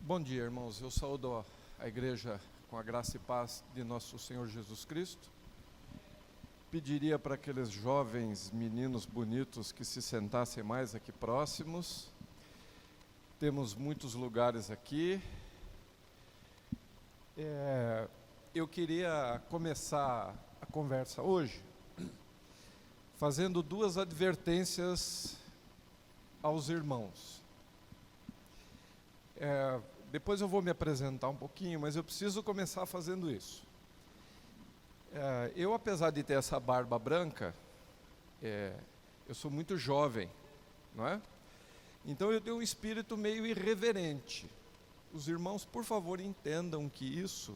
Bom dia, irmãos. Eu saúdo a igreja com a graça e paz de nosso Senhor Jesus Cristo. Pediria para aqueles jovens meninos bonitos que se sentassem mais aqui próximos. Temos muitos lugares aqui. Eu queria começar a conversa hoje fazendo duas advertências aos irmãos. Depois eu vou me apresentar um pouquinho, mas eu preciso começar fazendo isso. Eu, apesar de ter essa barba branca, eu sou muito jovem, não é? Então eu tenho um espírito meio irreverente. Os irmãos, por favor, entendam que isso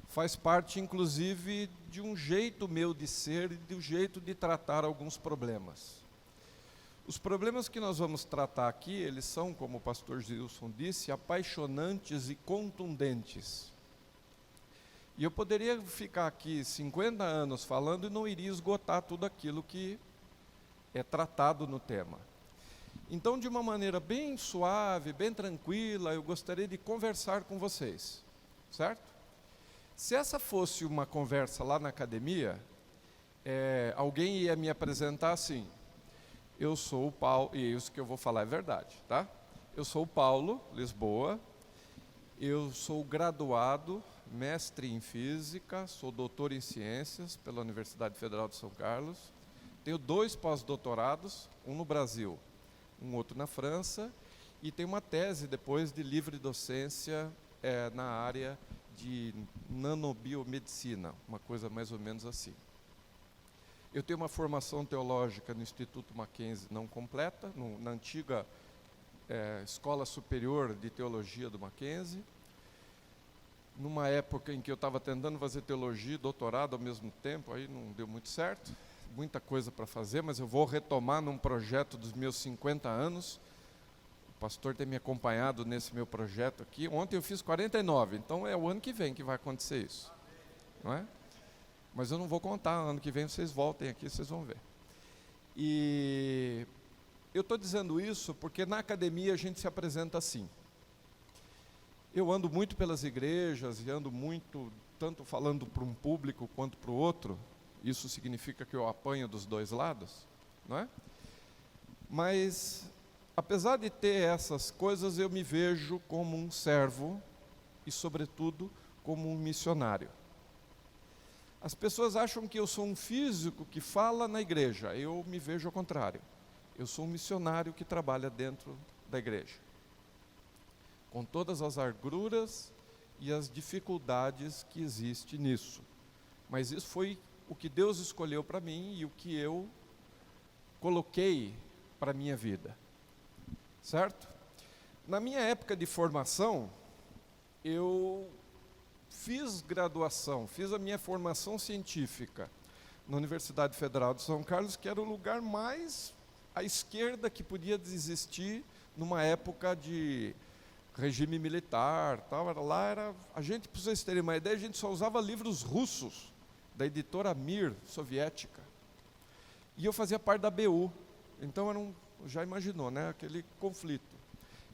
faz parte, inclusive, de um jeito meu de ser e de um jeito de tratar alguns problemas. Os problemas que nós vamos tratar aqui, eles são, como o pastor Gilson disse, apaixonantes e contundentes. E eu poderia ficar aqui 50 anos falando e não iria esgotar tudo aquilo que é tratado no tema. Então, de uma maneira bem suave, bem tranquila, eu gostaria de conversar com vocês, certo? Se essa fosse uma conversa lá na academia, alguém ia me apresentar assim: eu sou o Paulo, e isso que eu vou falar é verdade, tá? Eu sou o Paulo Lisboa, eu sou graduado, mestre em física, sou doutor em ciências pela Universidade Federal de São Carlos, tenho 2 pós-doutorados, um no Brasil, um outro na França, e tenho uma tese depois de livre docência na área de nanobiomedicina, uma coisa mais ou menos assim. Eu tenho uma formação teológica no Instituto Mackenzie não completa, na antiga Escola Superior de Teologia do Mackenzie. Numa época em que eu estava tentando fazer teologia e doutorado ao mesmo tempo, aí não deu muito certo, muita coisa para fazer, mas eu vou retomar num projeto dos meus 50 anos. O pastor tem me acompanhado nesse meu projeto aqui. Ontem eu fiz 49, então é o ano que vem que vai acontecer isso, não é? Mas eu não vou contar, ano que vem vocês voltem aqui, vocês vão ver. E eu estou dizendo isso porque na academia a gente se apresenta assim. Eu ando muito pelas igrejas e ando muito, tanto falando para um público quanto para o outro. Isso significa que eu apanho dos 2 lados, não é? Mas, apesar de ter essas coisas, eu me vejo como um servo e, sobretudo, como um missionário. As pessoas acham que eu sou um físico que fala na igreja. Eu me vejo ao contrário. Eu sou um missionário que trabalha dentro da igreja, com todas as agruras e as dificuldades que existem nisso. Mas isso foi o que Deus escolheu para mim e o que eu coloquei para a minha vida, certo? Na minha época de formação, eu fiz graduação, fiz a minha formação científica na Universidade Federal de São Carlos, que era o lugar mais à esquerda que podia existir numa época de regime militar, tal. A gente, para vocês terem uma ideia, a gente só usava livros russos, da editora Mir, soviética. E eu fazia parte da BU, então já imaginou, né, aquele conflito.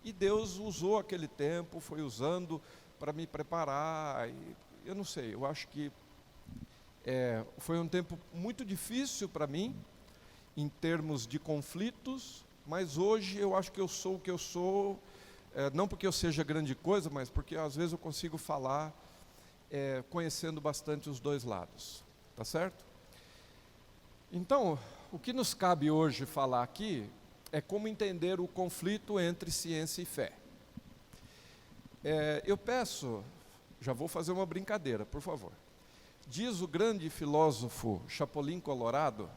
E Deus usou aquele tempo, foi usando para me preparar, e eu não sei, eu acho que foi um tempo muito difícil para mim, em termos de conflitos, mas hoje eu acho que eu sou o que eu sou, não porque eu seja grande coisa, mas porque às vezes eu consigo falar conhecendo bastante os 2 lados, tá certo? Então, o que nos cabe hoje falar aqui é como entender o conflito entre ciência e fé. Eu peço, já vou fazer uma brincadeira, por favor. Diz o grande filósofo Chapolin Colorado,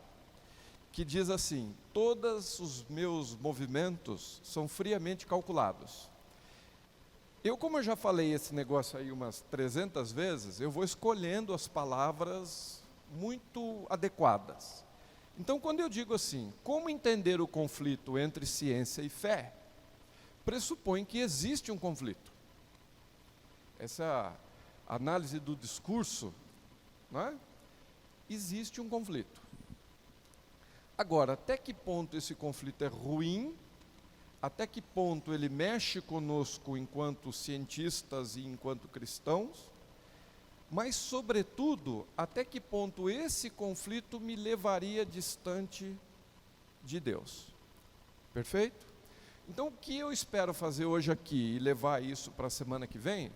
que diz assim: todos os meus movimentos são friamente calculados. Como eu já falei esse negócio aí umas 300 vezes, eu vou escolhendo as palavras muito adequadas. Então, quando eu digo assim, como entender o conflito entre ciência e fé, pressupõe que existe um conflito. Essa análise do discurso, não é? Existe um conflito. Agora, até que ponto esse conflito é ruim, até que ponto ele mexe conosco enquanto cientistas e enquanto cristãos, mas, sobretudo, até que ponto esse conflito me levaria distante de Deus. Perfeito? Então, o que eu espero fazer hoje aqui e levar isso para a semana que vem,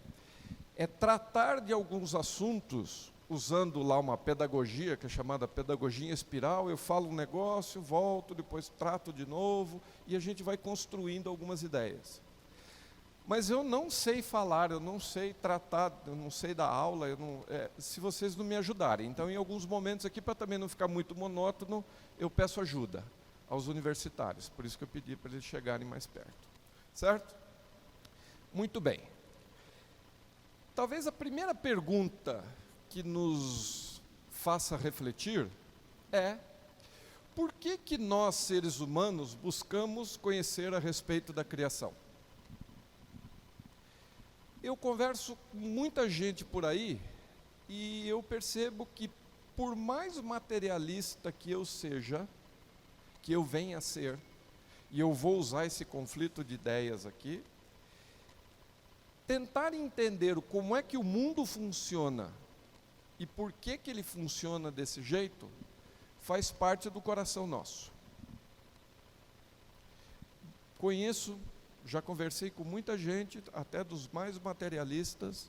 é tratar de alguns assuntos, usando lá uma pedagogia, que é chamada pedagogia em espiral. Eu falo um negócio, volto, depois trato de novo, e a gente vai construindo algumas ideias. Mas eu não sei falar, eu não sei tratar, eu não sei dar aula, se vocês não me ajudarem. Então, em alguns momentos aqui, para também não ficar muito monótono, eu peço ajuda aos universitários. Por isso que eu pedi para eles chegarem mais perto. Certo? Muito bem. Talvez a primeira pergunta que nos faça refletir é: por que nós, seres humanos, buscamos conhecer a respeito da criação? Eu converso com muita gente por aí e eu percebo que, por mais materialista que eu seja, que eu venha a ser, e eu vou usar esse conflito de ideias aqui, tentar entender como é que o mundo funciona e por que ele funciona desse jeito, faz parte do coração nosso. Já conversei com muita gente, até dos mais materialistas.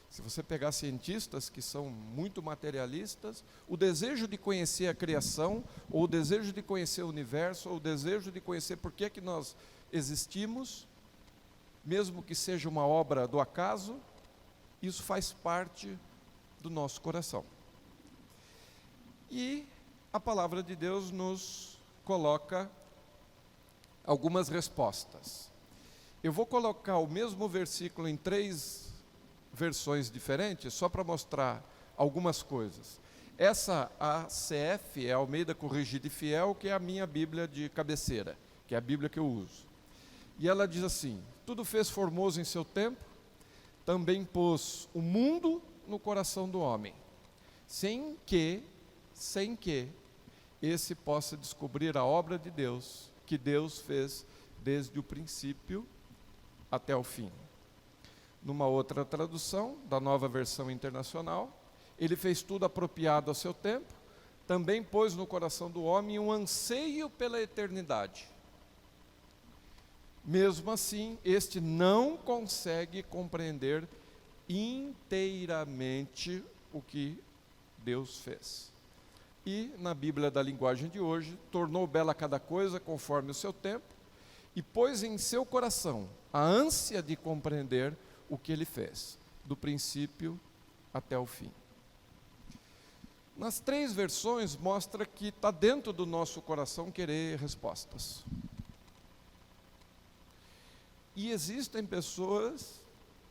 Se você pegar cientistas que são muito materialistas, o desejo de conhecer a criação, ou o desejo de conhecer o universo, ou o desejo de conhecer por que nós existimos, mesmo que seja uma obra do acaso, isso faz parte do nosso coração. E a palavra de Deus nos coloca algumas respostas. Eu vou colocar o mesmo versículo em 3 versões diferentes, só para mostrar algumas coisas. Essa ACF é a Almeida Corrigida e Fiel, que é a minha Bíblia de cabeceira, que é a Bíblia que eu uso. E ela diz assim: tudo fez formoso em seu tempo, também pôs o mundo no coração do homem, sem que esse possa descobrir a obra de Deus, que Deus fez desde o princípio até o fim. Numa outra tradução, da Nova Versão Internacional, ele fez tudo apropriado ao seu tempo, também pôs no coração do homem um anseio pela eternidade. Mesmo assim, este não consegue compreender inteiramente o que Deus fez. E, na Bíblia da linguagem de hoje, tornou bela cada coisa conforme o seu tempo, e pôs em seu coração a ânsia de compreender o que ele fez, do princípio até o fim. Nas 3 versões mostra que está dentro do nosso coração querer respostas. E existem pessoas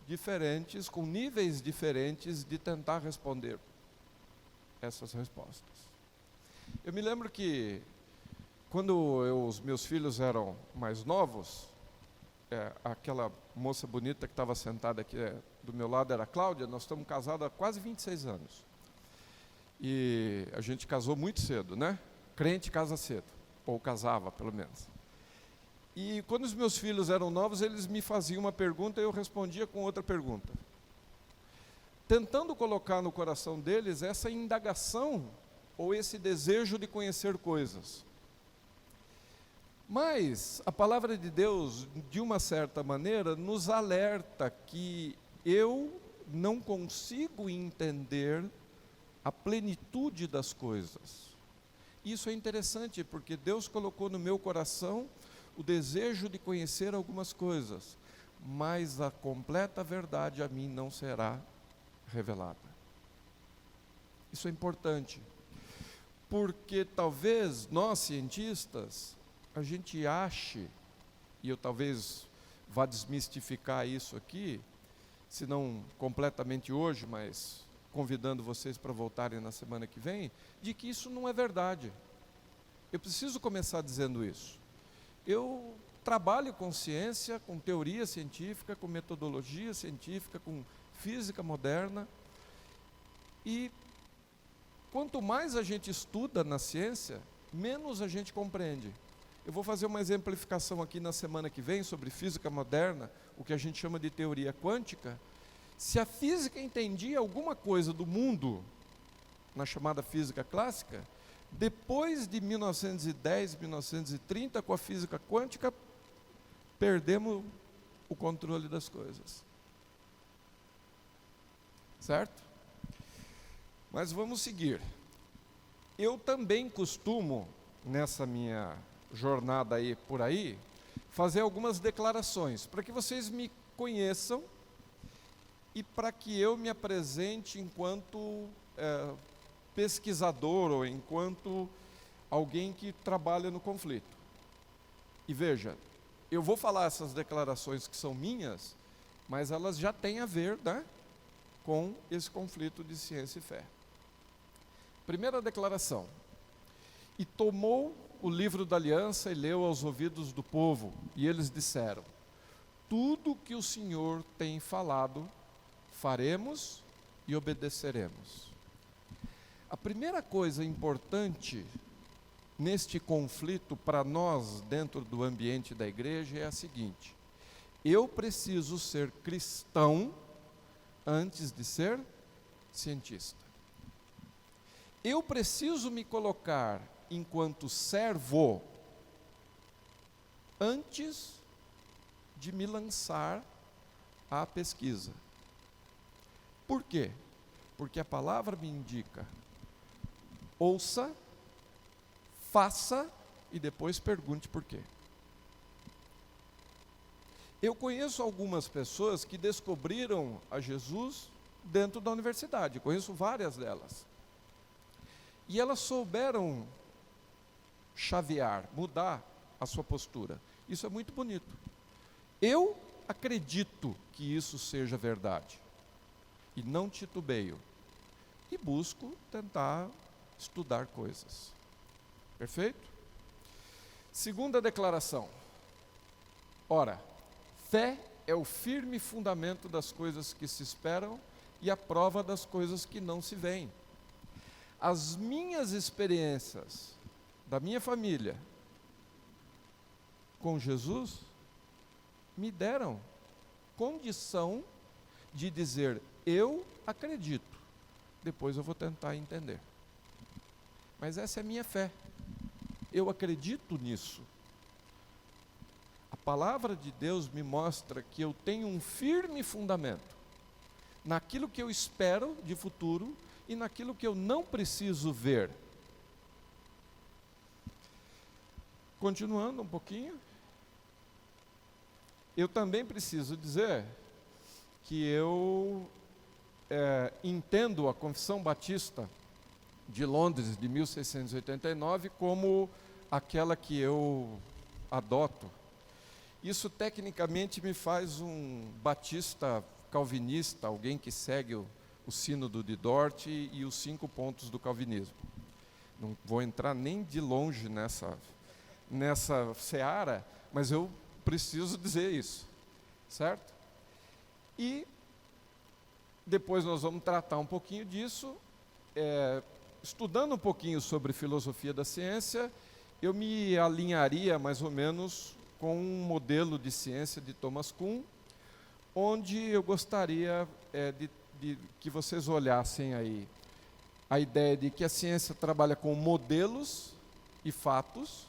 diferentes, com níveis diferentes de tentar responder essas respostas. Eu me lembro que, quando os meus filhos eram mais novos, aquela moça bonita que estava sentada aqui do meu lado era a Cláudia. Nós estamos casados há quase 26 anos. E a gente casou muito cedo, né? Crente casa cedo, ou casava pelo menos. E quando os meus filhos eram novos, eles me faziam uma pergunta e eu respondia com outra pergunta, tentando colocar no coração deles essa indagação ou esse desejo de conhecer coisas. Mas a palavra de Deus, de uma certa maneira, nos alerta que eu não consigo entender a plenitude das coisas. Isso é interessante, porque Deus colocou no meu coração o desejo de conhecer algumas coisas, mas a completa verdade a mim não será revelada. Isso é importante, porque talvez nós, cientistas, a gente ache, e eu talvez vá desmistificar isso aqui, se não completamente hoje, mas convidando vocês para voltarem na semana que vem, de que isso não é verdade. Eu preciso começar dizendo isso. Eu trabalho com ciência, com teoria científica, com metodologia científica, com física moderna, e quanto mais a gente estuda na ciência, menos a gente compreende. Eu vou fazer uma exemplificação aqui na semana que vem sobre física moderna, o que a gente chama de teoria quântica. Se a física entendia alguma coisa do mundo, na chamada física clássica, depois de 1910, 1930, com a física quântica, perdemos o controle das coisas. Certo? Mas vamos seguir. Eu também costumo, nessa minha jornada aí por aí, fazer algumas declarações, para que vocês me conheçam e para que eu me apresente enquanto pesquisador ou enquanto alguém que trabalha no conflito. E veja, eu vou falar essas declarações que são minhas, mas elas já têm a ver, né, com esse conflito de ciência e fé. Primeira declaração. E tomou o livro da aliança e leu aos ouvidos do povo, e eles disseram: tudo que o Senhor tem falado, faremos e obedeceremos. A primeira coisa importante neste conflito para nós, dentro do ambiente da igreja, é a seguinte: eu preciso ser cristão antes de ser cientista. Eu preciso me colocar enquanto servo antes de me lançar à pesquisa. Por quê? Porque a palavra me indica: ouça, faça e depois pergunte por quê. Eu conheço algumas pessoas que descobriram a Jesus dentro da universidade, conheço várias delas. E elas souberam chavear, mudar a sua postura. Isso é muito bonito. Eu acredito que isso seja verdade. E não titubeio. E busco tentar estudar coisas. Perfeito? Segunda declaração. Ora, fé é o firme fundamento das coisas que se esperam e a prova das coisas que não se veem. As minhas experiências da minha família com Jesus me deram condição de dizer: eu acredito, depois eu vou tentar entender. Mas essa é a minha fé, eu acredito nisso. A palavra de Deus me mostra que eu tenho um firme fundamento naquilo que eu espero de futuro e naquilo que eu não preciso ver. Continuando um pouquinho, eu também preciso dizer que eu entendo a Confissão Batista de Londres, de 1689, como aquela que eu adoto. Isso tecnicamente me faz um batista calvinista, alguém que segue o sínodo de Dort e os 5 pontos do calvinismo. Não vou entrar nem de longe nessa seara, mas eu preciso dizer isso, certo? E depois nós vamos tratar um pouquinho disso, estudando um pouquinho sobre filosofia da ciência, eu me alinharia mais ou menos com um modelo de ciência de Thomas Kuhn, onde eu gostaria de que vocês olhassem aí a ideia de que a ciência trabalha com modelos e fatos,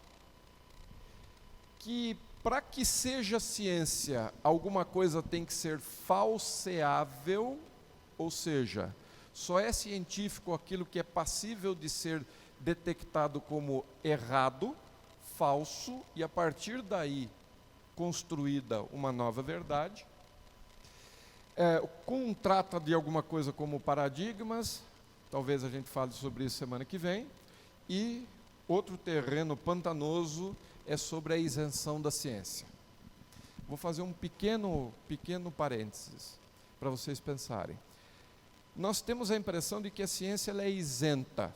que para que seja ciência, alguma coisa tem que ser falseável, ou seja, só é científico aquilo que é passível de ser detectado como errado, falso, e a partir daí construída uma nova verdade. Kuhn trata de alguma coisa como paradigmas, talvez a gente fale sobre isso semana que vem, e outro terreno pantanoso é sobre a isenção da ciência. Vou fazer um pequeno parênteses para vocês pensarem. Nós temos a impressão de que a ciência ela é isenta.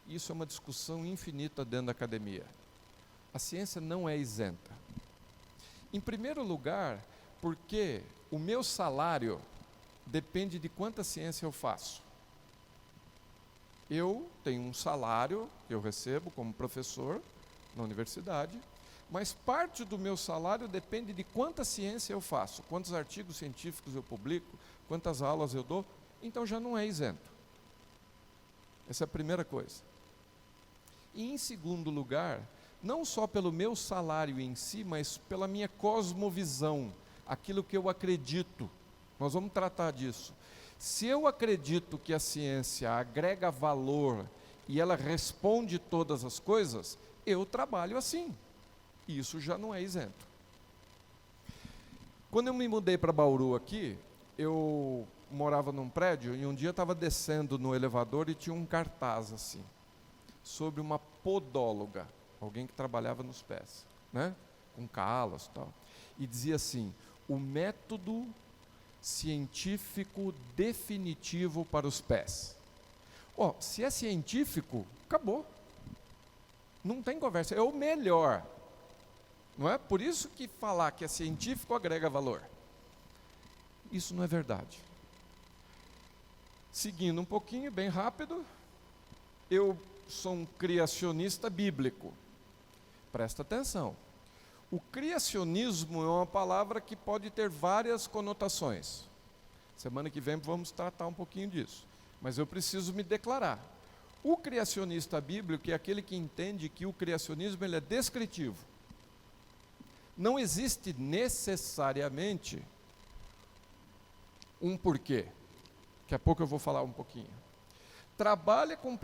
Isso é uma discussão infinita dentro da academia. A ciência não é isenta. Em primeiro lugar, porque o meu salário depende de quanta ciência eu faço. Eu tenho um salário que eu recebo como professor, na universidade, mas parte do meu salário depende de quanta ciência eu faço, quantos artigos científicos eu publico, quantas aulas eu dou, então já não é isento. Essa é a primeira coisa. E em segundo lugar, não só pelo meu salário em si, mas pela minha cosmovisão, aquilo que eu acredito. Nós vamos tratar disso. Se eu acredito que a ciência agrega valor e ela responde todas as coisas, eu trabalho assim. Isso já não é isento. Quando eu me mudei para Bauru aqui, eu morava num prédio e um dia eu estava descendo no elevador e tinha um cartaz assim, sobre uma podóloga, alguém que trabalhava nos pés, né? Com calas e tal. E dizia assim, o método científico definitivo para os pés. Se é científico, acabou. Não tem conversa, é o melhor. Não é? Por isso que falar que é científico agrega valor. Isso não é verdade. Seguindo um pouquinho, bem rápido, eu sou um criacionista bíblico. Presta atenção. O criacionismo é uma palavra que pode ter várias conotações. Semana que vem vamos tratar um pouquinho disso. Mas eu preciso me declarar. O criacionista bíblico é aquele que entende que o criacionismo ele é descritivo. Não existe necessariamente um porquê. Daqui a pouco eu vou falar um pouquinho. Trabalha com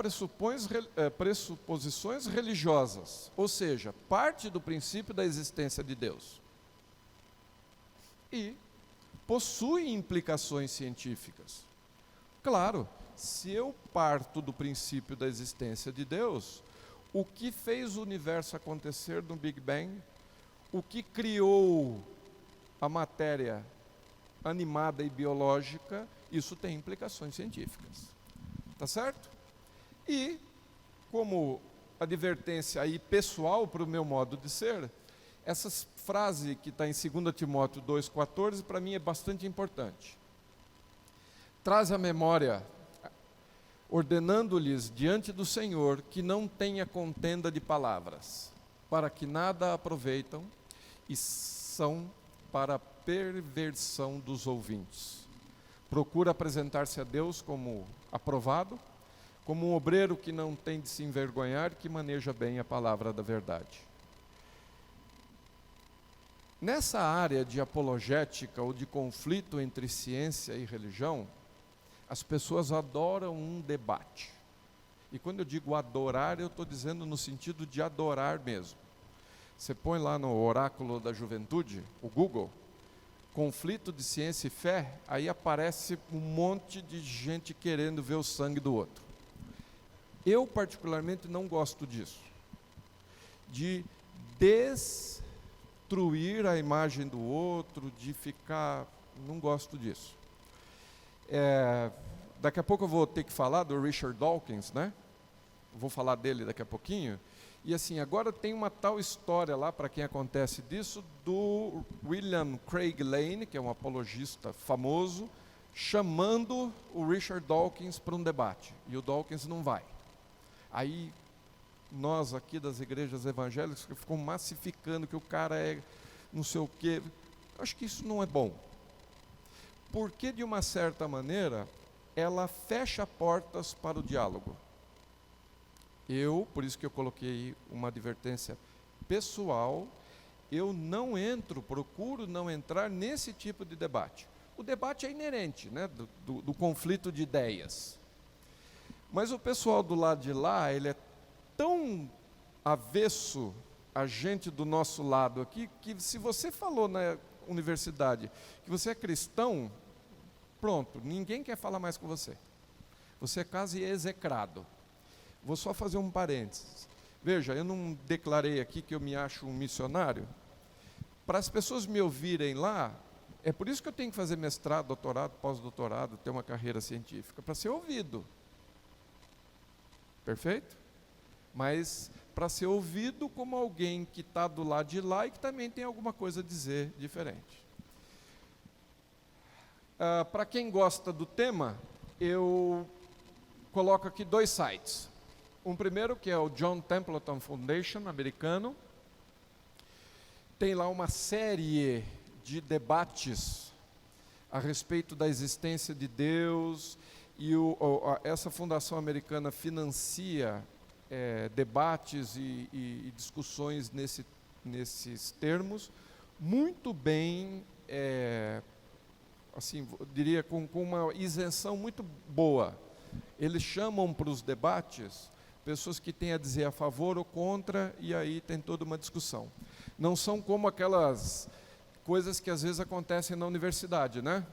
pressuposições religiosas, ou seja, parte do princípio da existência de Deus. E possui implicações científicas. Claro, se eu parto do princípio da existência de Deus, o que fez o universo acontecer no Big Bang, o que criou a matéria animada e biológica, isso tem implicações científicas. Tá certo? E, como advertência aí pessoal para o meu modo de ser, essa frase que está em 2 Timóteo 2,14, para mim é bastante importante. Traz à memória, ordenando-lhes diante do Senhor que não tenha contenda de palavras, para que nada aproveitam e são para a perversão dos ouvintes. Procura apresentar-se a Deus como aprovado, como um obreiro que não tem de se envergonhar, que maneja bem a palavra da verdade. Nessa área de apologética ou de conflito entre ciência e religião, as pessoas adoram um debate. E quando eu digo adorar, eu estou dizendo no sentido de adorar mesmo. Você põe lá no Oráculo da Juventude, o Google, conflito de ciência e fé, aí aparece um monte de gente querendo ver o sangue do outro. Eu, particularmente, não gosto disso. De destruir a imagem do outro, de ficar... Não gosto disso. Daqui a pouco eu vou ter que falar do Richard Dawkins, né? Vou falar dele daqui a pouquinho. E assim, agora tem uma tal história lá, para quem acontece disso, do William Craig Lane, que é um apologista famoso, chamando o Richard Dawkins para um debate. E o Dawkins não vai. Aí, nós aqui das igrejas evangélicas ficam massificando que o cara é não sei o quê. Acho que isso não é bom. Porque, de uma certa maneira, ela fecha portas para o diálogo. Por isso que eu coloquei uma advertência pessoal, eu não procuro não entrar nesse tipo de debate. O debate é inerente, né, do conflito de ideias. Mas o pessoal do lado de lá, ele é tão avesso a gente do nosso lado aqui, que se você falou na universidade que você é cristão, pronto, ninguém quer falar mais com você. Você é quase execrado. Vou só fazer um parênteses. Veja, eu não declarei aqui que eu me acho um missionário. Para as pessoas me ouvirem lá, é por isso que eu tenho que fazer mestrado, doutorado, pós-doutorado, ter uma carreira científica, para ser ouvido. Perfeito? Mas para ser ouvido como alguém que está do lado de lá e que também tem alguma coisa a dizer diferente. Para quem gosta do tema, eu coloco aqui 2 sites. Um primeiro que é o John Templeton Foundation, americano. Tem lá uma série de debates a respeito da existência de Deus, e essa fundação americana financia debates e discussões nesses termos, muito bem, assim, eu diria, com uma isenção muito boa. Eles chamam para os debates pessoas que têm a dizer a favor ou contra, e aí tem toda uma discussão. Não são como aquelas coisas que às vezes acontecem na universidade, né?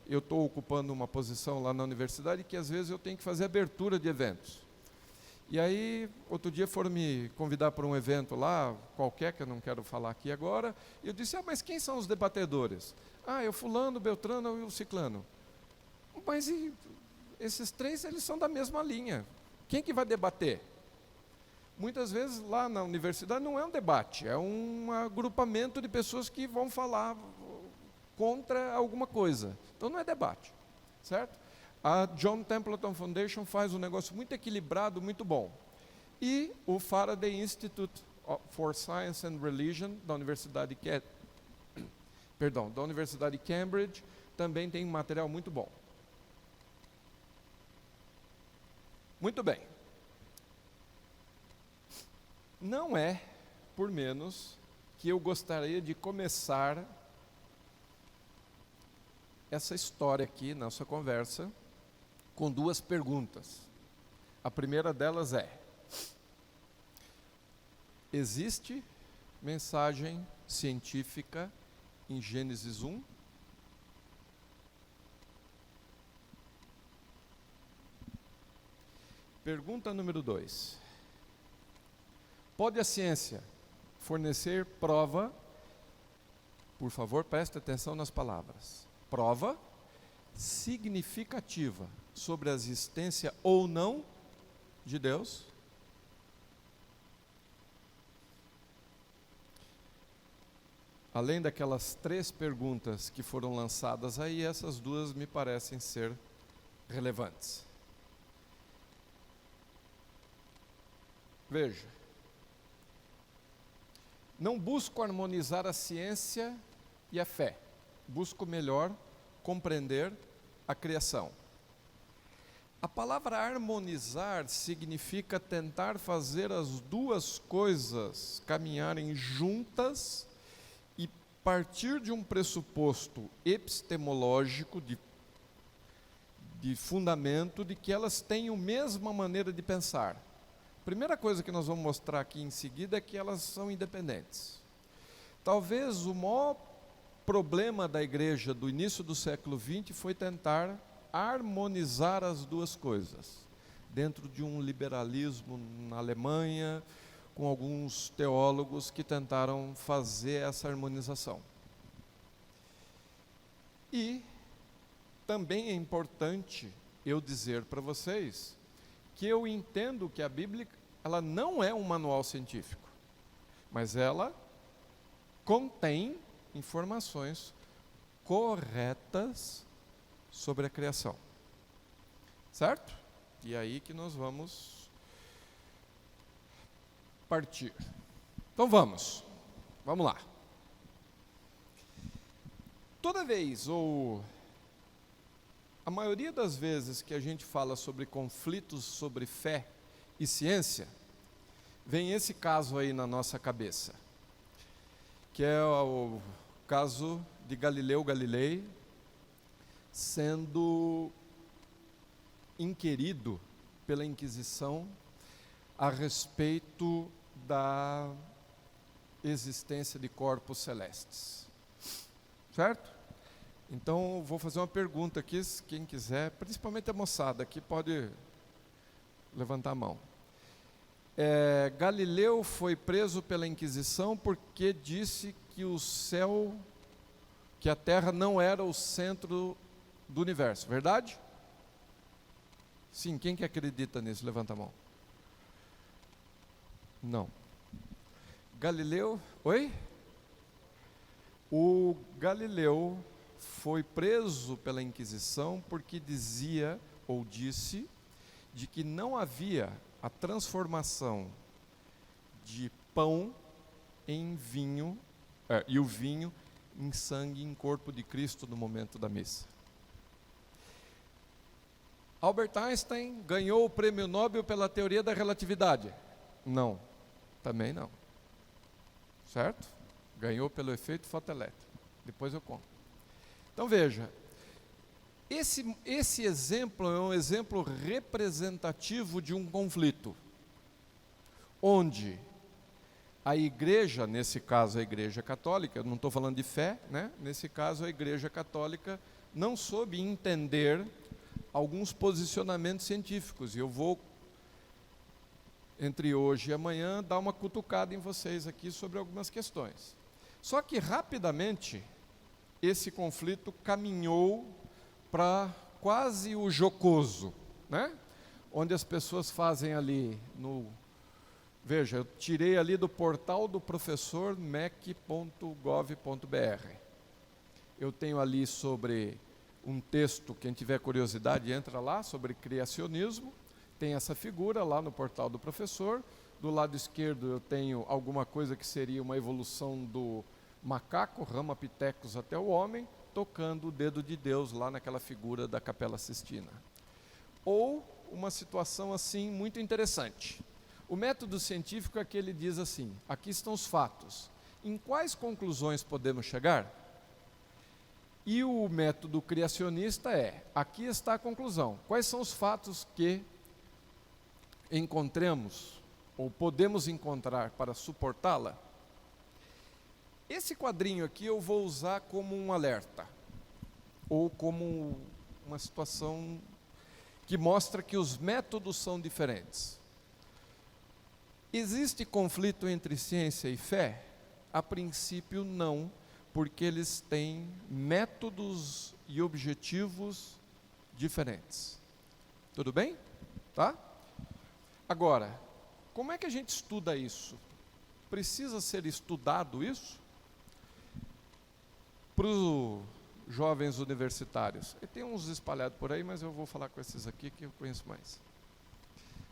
Eu estou ocupando uma posição lá na universidade que às vezes eu tenho que fazer abertura de eventos. E aí, outro dia foram me convidar para um evento lá, qualquer, que eu não quero falar aqui agora, e eu disse, mas quem são os debatedores? É o fulano, o beltrano e o ciclano. Mas esses três, eles são da mesma linha. Quem que vai debater? Muitas vezes lá na universidade não é um debate, é um agrupamento de pessoas que vão falar contra alguma coisa. Então não é debate, certo? A John Templeton Foundation faz um negócio muito equilibrado, muito bom. E o Faraday Institute for Science and Religion, da Universidade de Cambridge, também tem um material muito bom. Muito bem. Não é por menos que eu gostaria de começar essa história aqui, nossa conversa, com duas perguntas. A primeira delas é: existe mensagem científica em Gênesis 1? Pergunta número 2. Pode a ciência fornecer prova, por favor, preste atenção nas palavras, prova significativa sobre a existência ou não de Deus? Além daquelas 3 perguntas que foram lançadas aí, essas duas me parecem ser relevantes. Veja, não busco harmonizar a ciência e a fé, busco melhor compreender a criação. A palavra harmonizar significa tentar fazer as duas coisas caminharem juntas e partir de um pressuposto epistemológico, de fundamento, de que elas têm a mesma maneira de pensar. A primeira coisa que nós vamos mostrar aqui em seguida é que elas são independentes. Talvez o maior problema da igreja do início do século XX foi tentar harmonizar as duas coisas, dentro de um liberalismo na Alemanha, com alguns teólogos que tentaram fazer essa harmonização. E também é importante eu dizer para vocês que eu entendo que a Bíblia, ela não é um manual científico, mas ela contém informações corretas sobre a criação. Certo? E aí que nós vamos partir. Então vamos lá. Toda vez, ou a maioria das vezes que a gente fala sobre conflitos sobre fé e ciência, vem esse caso aí na nossa cabeça, que é o caso de Galileu Galilei sendo inquirido pela Inquisição a respeito da existência de corpos celestes. Certo? Então, vou fazer uma pergunta aqui, quem quiser, principalmente a moçada aqui, pode levantar a mão. Galileu foi preso pela Inquisição porque disse que o céu, que a Terra não era o centro do universo, verdade? Sim, quem que acredita nisso? Levanta a mão. Não. Galileu, oi? O Galileu foi preso pela Inquisição porque dizia, ou disse, de que não havia a transformação de pão em vinho, e o vinho em sangue, em corpo de Cristo no momento da missa. Albert Einstein ganhou o prêmio Nobel pela teoria da relatividade? Não, também não. Certo? Ganhou pelo efeito fotoelétrico. Depois eu conto. Então veja, esse exemplo é um exemplo representativo de um conflito, onde a igreja, nesse caso a igreja católica, eu não estou falando de fé, né? Nesse caso a igreja católica não soube entender alguns posicionamentos científicos, e eu vou, entre hoje e amanhã, dar uma cutucada em vocês aqui sobre algumas questões. Só que rapidamente esse conflito caminhou para quase o jocoso, né? Onde as pessoas fazem ali veja, eu tirei ali do portal do professor mec.gov.br. Eu tenho ali sobre um texto, quem tiver curiosidade entra lá, sobre criacionismo. Tem essa figura lá no portal do professor. Do lado esquerdo eu tenho alguma coisa que seria uma evolução do macaco, Ramapithecus até o homem, tocando o dedo de Deus lá naquela figura da Capela Sistina. Ou uma situação assim muito interessante. O método científico é que ele diz assim: aqui estão os fatos. Em quais conclusões podemos chegar? E o método criacionista é: aqui está a conclusão. Quais são os fatos que encontremos ou podemos encontrar para suportá-la? Esse quadrinho aqui eu vou usar como um alerta, ou como uma situação que mostra que os métodos são diferentes. Existe conflito entre ciência e fé? A princípio não, porque eles têm métodos e objetivos diferentes. Tudo bem? Tá? Agora, como é que a gente estuda isso? Precisa ser estudado isso? Para os jovens universitários. E tem uns espalhados por aí, mas eu vou falar com esses aqui que eu conheço mais.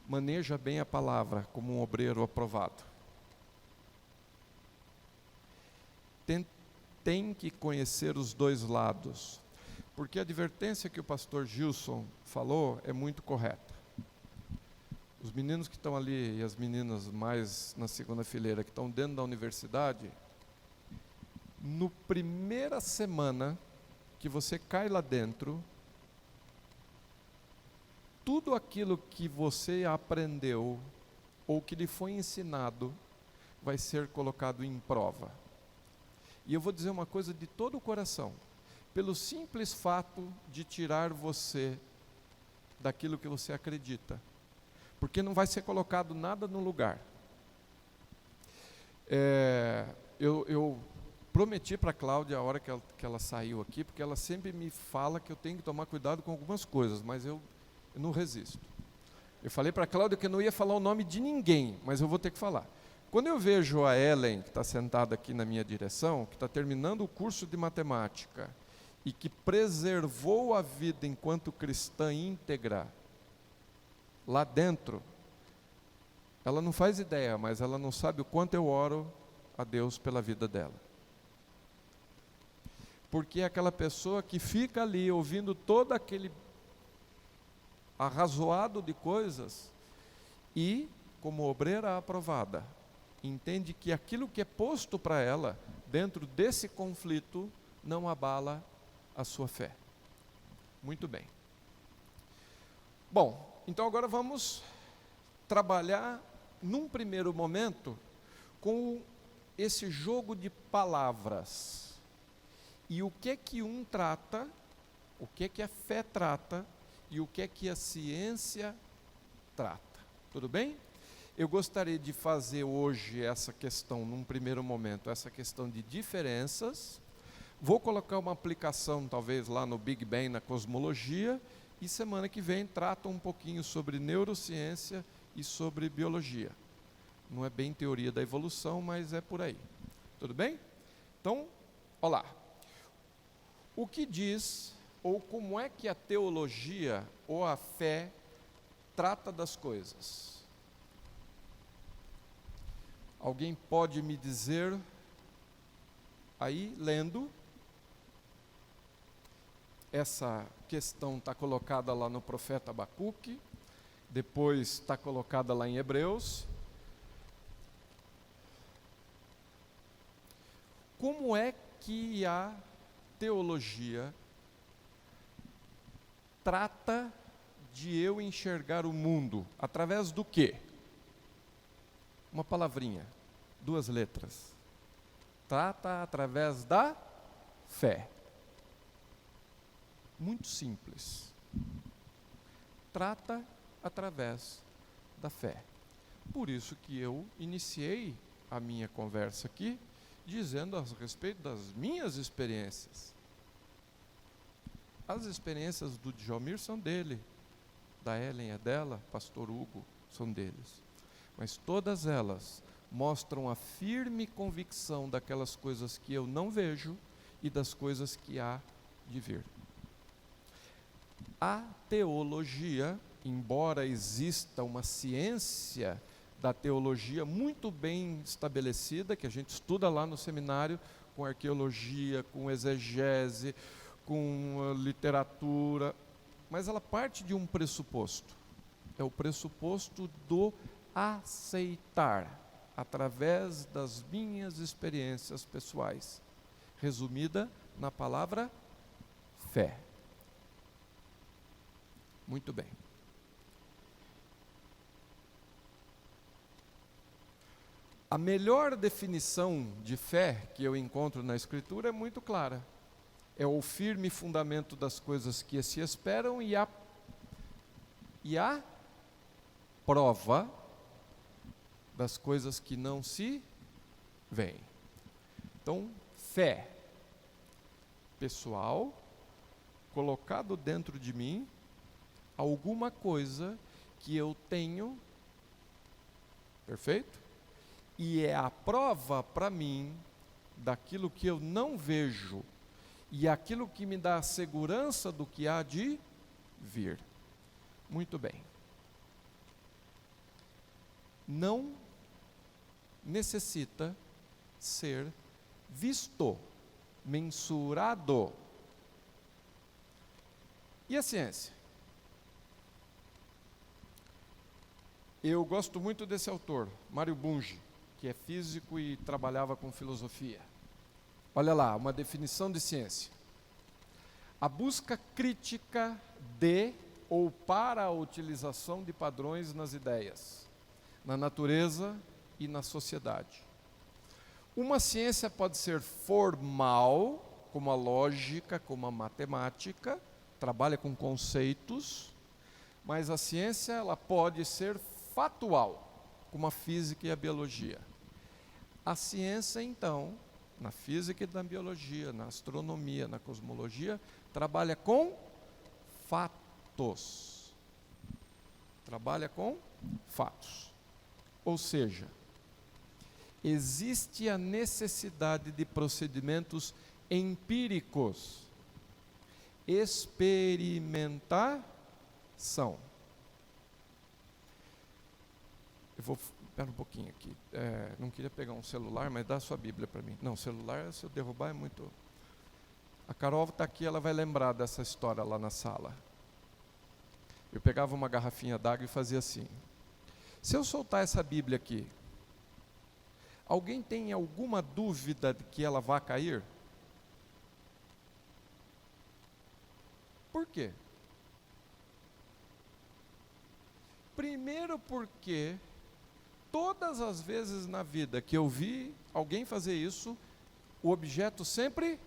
Maneja bem a palavra como um obreiro aprovado. Tem que conhecer os dois lados, porque a advertência que o pastor Gilson falou é muito correta. Os meninos que estão ali e as meninas mais na segunda fileira, que estão dentro da universidade, no primeira semana que você cai lá dentro, tudo aquilo que você aprendeu ou que lhe foi ensinado vai ser colocado em prova. E eu vou dizer uma coisa de todo o coração: pelo simples fato de tirar você daquilo que você acredita, porque não vai ser colocado nada no lugar. Eu prometi para a Cláudia a hora que ela saiu aqui, porque ela sempre me fala que eu tenho que tomar cuidado com algumas coisas, mas eu não resisto. Eu falei para a Cláudia que eu não ia falar o nome de ninguém, mas eu vou ter que falar. Quando eu vejo a Ellen, que está sentada aqui na minha direção, que está terminando o curso de matemática e que preservou a vida enquanto cristã íntegra, lá dentro, ela não faz ideia, mas ela não sabe o quanto eu oro a Deus pela vida dela. Porque é aquela pessoa que fica ali ouvindo todo aquele arrazoado de coisas e, como obreira aprovada, entende que aquilo que é posto para ela, dentro desse conflito, não abala a sua fé. Muito bem. Bom, então agora vamos trabalhar, num primeiro momento, com esse jogo de palavras. E o que é que um trata, o que é que a fé trata, e o que é que a ciência trata. Tudo bem? Eu gostaria de fazer hoje essa questão, num primeiro momento, essa questão de diferenças. Vou colocar uma aplicação, talvez, lá no Big Bang, na cosmologia, e semana que vem trato um pouquinho sobre neurociência e sobre biologia. Não é bem teoria da evolução, mas é por aí. Tudo bem? Então, olá. O que diz, ou como é que a teologia ou a fé trata das coisas. Alguém pode me dizer, aí lendo, essa questão está colocada lá no profeta Abacuque, depois está colocada lá em Hebreus. Como é que a teologia trata de eu enxergar o mundo? Através do quê? Uma palavrinha, 2 letras. Trata através da fé. Muito simples. Trata através da fé. Por isso que eu iniciei a minha conversa aqui, dizendo a respeito das minhas experiências. As experiências do Djomir são dele, da Ellen é dela, pastor Hugo são deles. Mas todas elas mostram a firme convicção daquelas coisas que eu não vejo e das coisas que há de vir. A teologia, embora exista uma ciência da teologia muito bem estabelecida, que a gente estuda lá no seminário, com arqueologia, com exegese, com literatura, mas ela parte de um pressuposto. É o pressuposto do aceitar, através das minhas experiências pessoais, resumida na palavra fé. Muito bem. A melhor definição de fé que eu encontro na Escritura é muito clara. É o firme fundamento das coisas que se esperam e a prova das coisas que não se veem. Então, fé pessoal, colocado dentro de mim, alguma coisa que eu tenho, perfeito? E é a prova para mim daquilo que eu não vejo e aquilo que me dá a segurança do que há de vir. Muito bem. Não necessita ser visto, mensurado. E a ciência? Eu gosto muito desse autor, Mário Bunge, que é físico e trabalhava com filosofia. Olha lá, uma definição de ciência. A busca crítica de ou para a utilização de padrões nas ideias, na natureza e na sociedade. Uma ciência pode ser formal, como a lógica, como a matemática, trabalha com conceitos, mas a ciência ela pode ser fatual, como a física e a biologia. A ciência, então, na física e na biologia, na astronomia, na cosmologia, trabalha com fatos. Trabalha com fatos. Ou seja, existe a necessidade de procedimentos empíricos. Experimentação. Eu vou, espera um pouquinho aqui, não queria pegar um celular, mas dá a sua Bíblia para mim. Não, celular, se eu derrubar é muito... A Carol está aqui, ela vai lembrar dessa história lá na sala. Eu pegava uma garrafinha d'água e fazia assim. Se eu soltar essa Bíblia aqui, alguém tem alguma dúvida de que ela vai cair? Por quê? Primeiro porque todas as vezes na vida que eu vi alguém fazer isso, o objeto sempre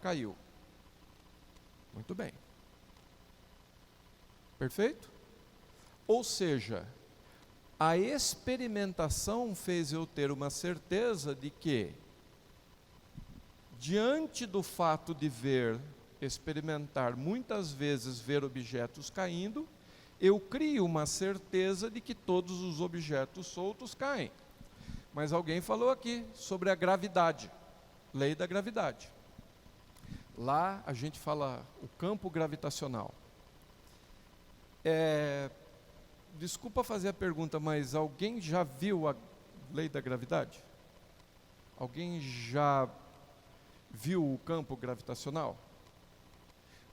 caiu. Muito bem. Perfeito? Ou seja, a experimentação fez eu ter uma certeza de que, diante do fato de experimentar, muitas vezes ver objetos caindo, eu crio uma certeza de que todos os objetos soltos caem. Mas alguém falou aqui sobre a gravidade, lei da gravidade. Lá a gente fala o campo gravitacional. desculpa fazer a pergunta, mas alguém já viu a lei da gravidade? Alguém já viu o campo gravitacional?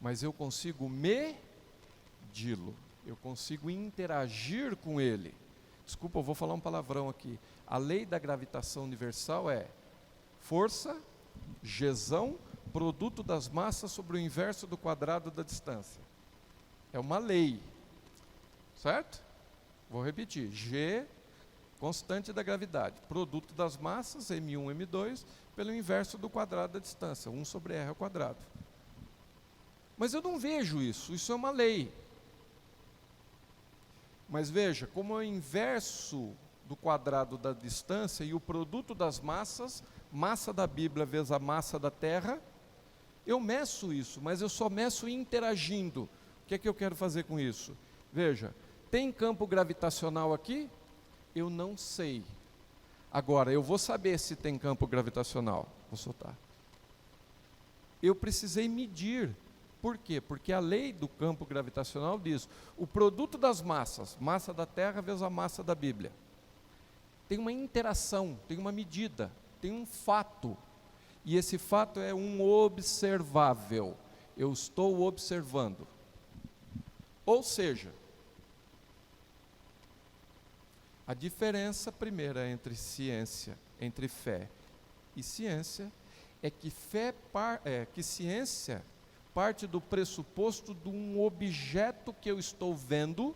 Mas eu consigo medi-lo, eu consigo interagir com ele. Desculpa, eu vou falar um palavrão aqui. A lei da gravitação universal é força, Gzão, produto das massas sobre o inverso do quadrado da distância. É uma lei, certo? Vou repetir, G, constante da gravidade, produto das massas, M1, M2, pelo inverso do quadrado da distância, 1 sobre R ao quadrado. Mas eu não vejo isso é uma lei. Mas veja, como é o inverso do quadrado da distância e o produto das massas, massa da Bíblia vezes a massa da Terra, eu meço isso, mas eu só meço interagindo. O que é que eu quero fazer com isso? Veja, tem campo gravitacional aqui? Eu não sei. Agora, eu vou saber se tem campo gravitacional. Vou soltar. Eu precisei medir. Por quê? Porque a lei do campo gravitacional diz, o produto das massas, massa da Terra vezes a massa da Bíblia, tem uma interação, tem uma medida, tem um fato, e esse fato é um observável, eu estou observando. Ou seja, a diferença primeira entre ciência, entre fé e ciência, é que ciência parte do pressuposto de um objeto que eu estou vendo,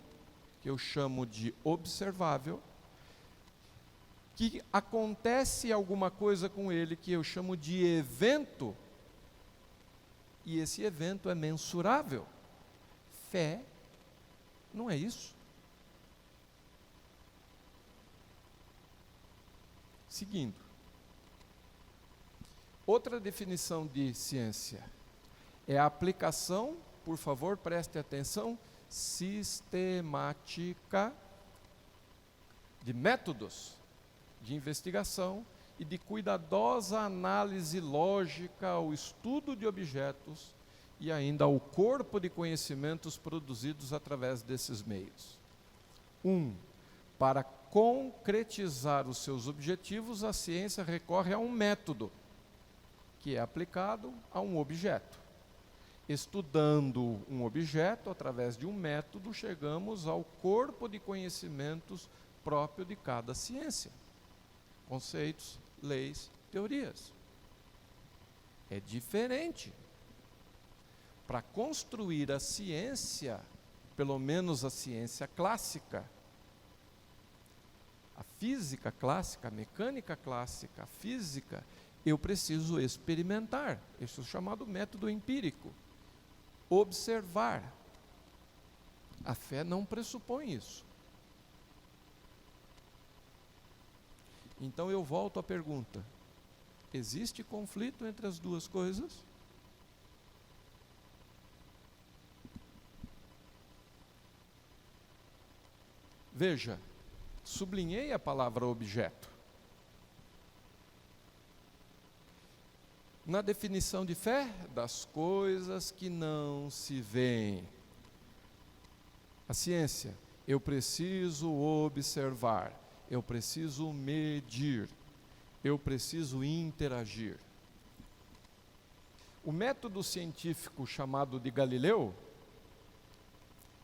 que eu chamo de observável, que acontece alguma coisa com ele, que eu chamo de evento, e esse evento é mensurável. Fé não é isso. Seguindo. Outra definição de ciência é a aplicação, por favor, preste atenção, sistemática de métodos de investigação e de cuidadosa análise lógica ao estudo de objetos e ainda ao corpo de conhecimentos produzidos através desses meios. Para concretizar os seus objetivos, a ciência recorre a um método que é aplicado a um objeto. Estudando um objeto, através de um método, chegamos ao corpo de conhecimentos próprio de cada ciência. Conceitos, leis, teorias. É diferente. Para construir a ciência, pelo menos a ciência clássica, a física clássica, a mecânica clássica, a física, eu preciso experimentar. Isso é chamado método empírico. Observar. A fé não pressupõe isso. Então eu volto à pergunta: existe conflito entre as duas coisas? Veja, sublinhei a palavra objeto. Na definição de fé, das coisas que não se veem. A ciência, eu preciso observar, eu preciso medir, eu preciso interagir. O método científico chamado de Galileu,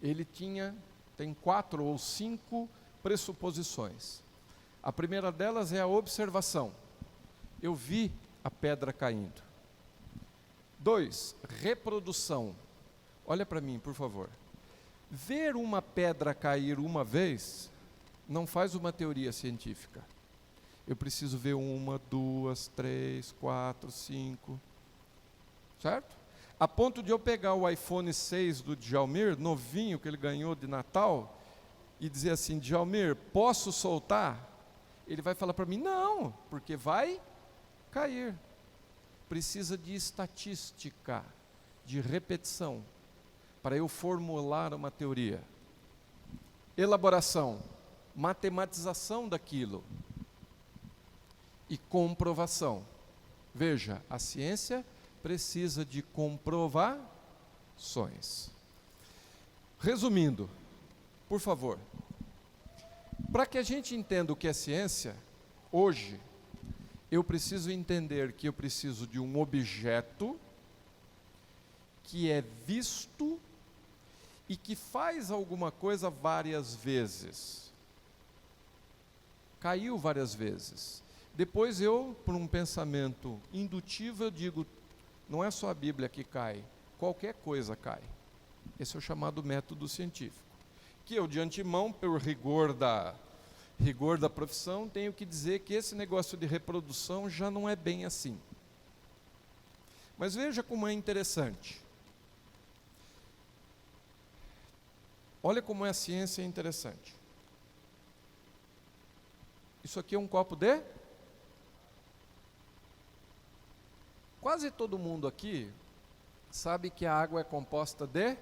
ele tem 4 ou 5 pressuposições. A primeira delas é a observação. Eu vi a pedra caindo. 2, reprodução. Olha para mim, por favor. Ver uma pedra cair uma vez não faz uma teoria científica. Eu preciso ver 1, 2, 3, 4, 5. Certo? A ponto de eu pegar o iPhone 6 do Djalmir, novinho, que ele ganhou de Natal, e dizer assim: Djalmir, posso soltar? Ele vai falar para mim: não, porque vai cair. Precisa de estatística, de repetição, para eu formular uma teoria. Elaboração, matematização daquilo. E comprovação. Veja, a ciência precisa de comprovações. Resumindo, por favor, Para que a gente entenda o que é ciência, hoje, eu preciso entender que eu preciso de um objeto que é visto e que faz alguma coisa várias vezes. Caiu várias vezes. Depois eu, por um pensamento indutivo, eu digo, não é só a Bíblia que cai, qualquer coisa cai. Esse é o chamado método científico. Que eu, de antemão, pelo rigor da profissão, tenho que dizer que esse negócio de reprodução já não é bem assim. Mas veja como é interessante. Olha como a ciência é interessante. Isso aqui é um copo de... Quase todo mundo aqui sabe que a água é composta de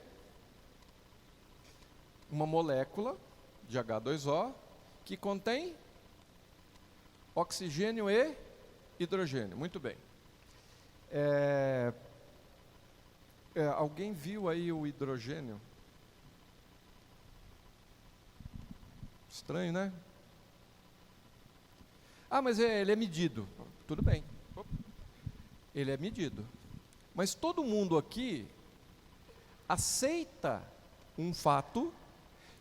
uma molécula de H2O que contém oxigênio e hidrogênio. Muito bem. Alguém viu aí o hidrogênio? Estranho, né? Ah, mas ele é medido. Tudo bem. Ele é medido. Mas todo mundo aqui aceita um fato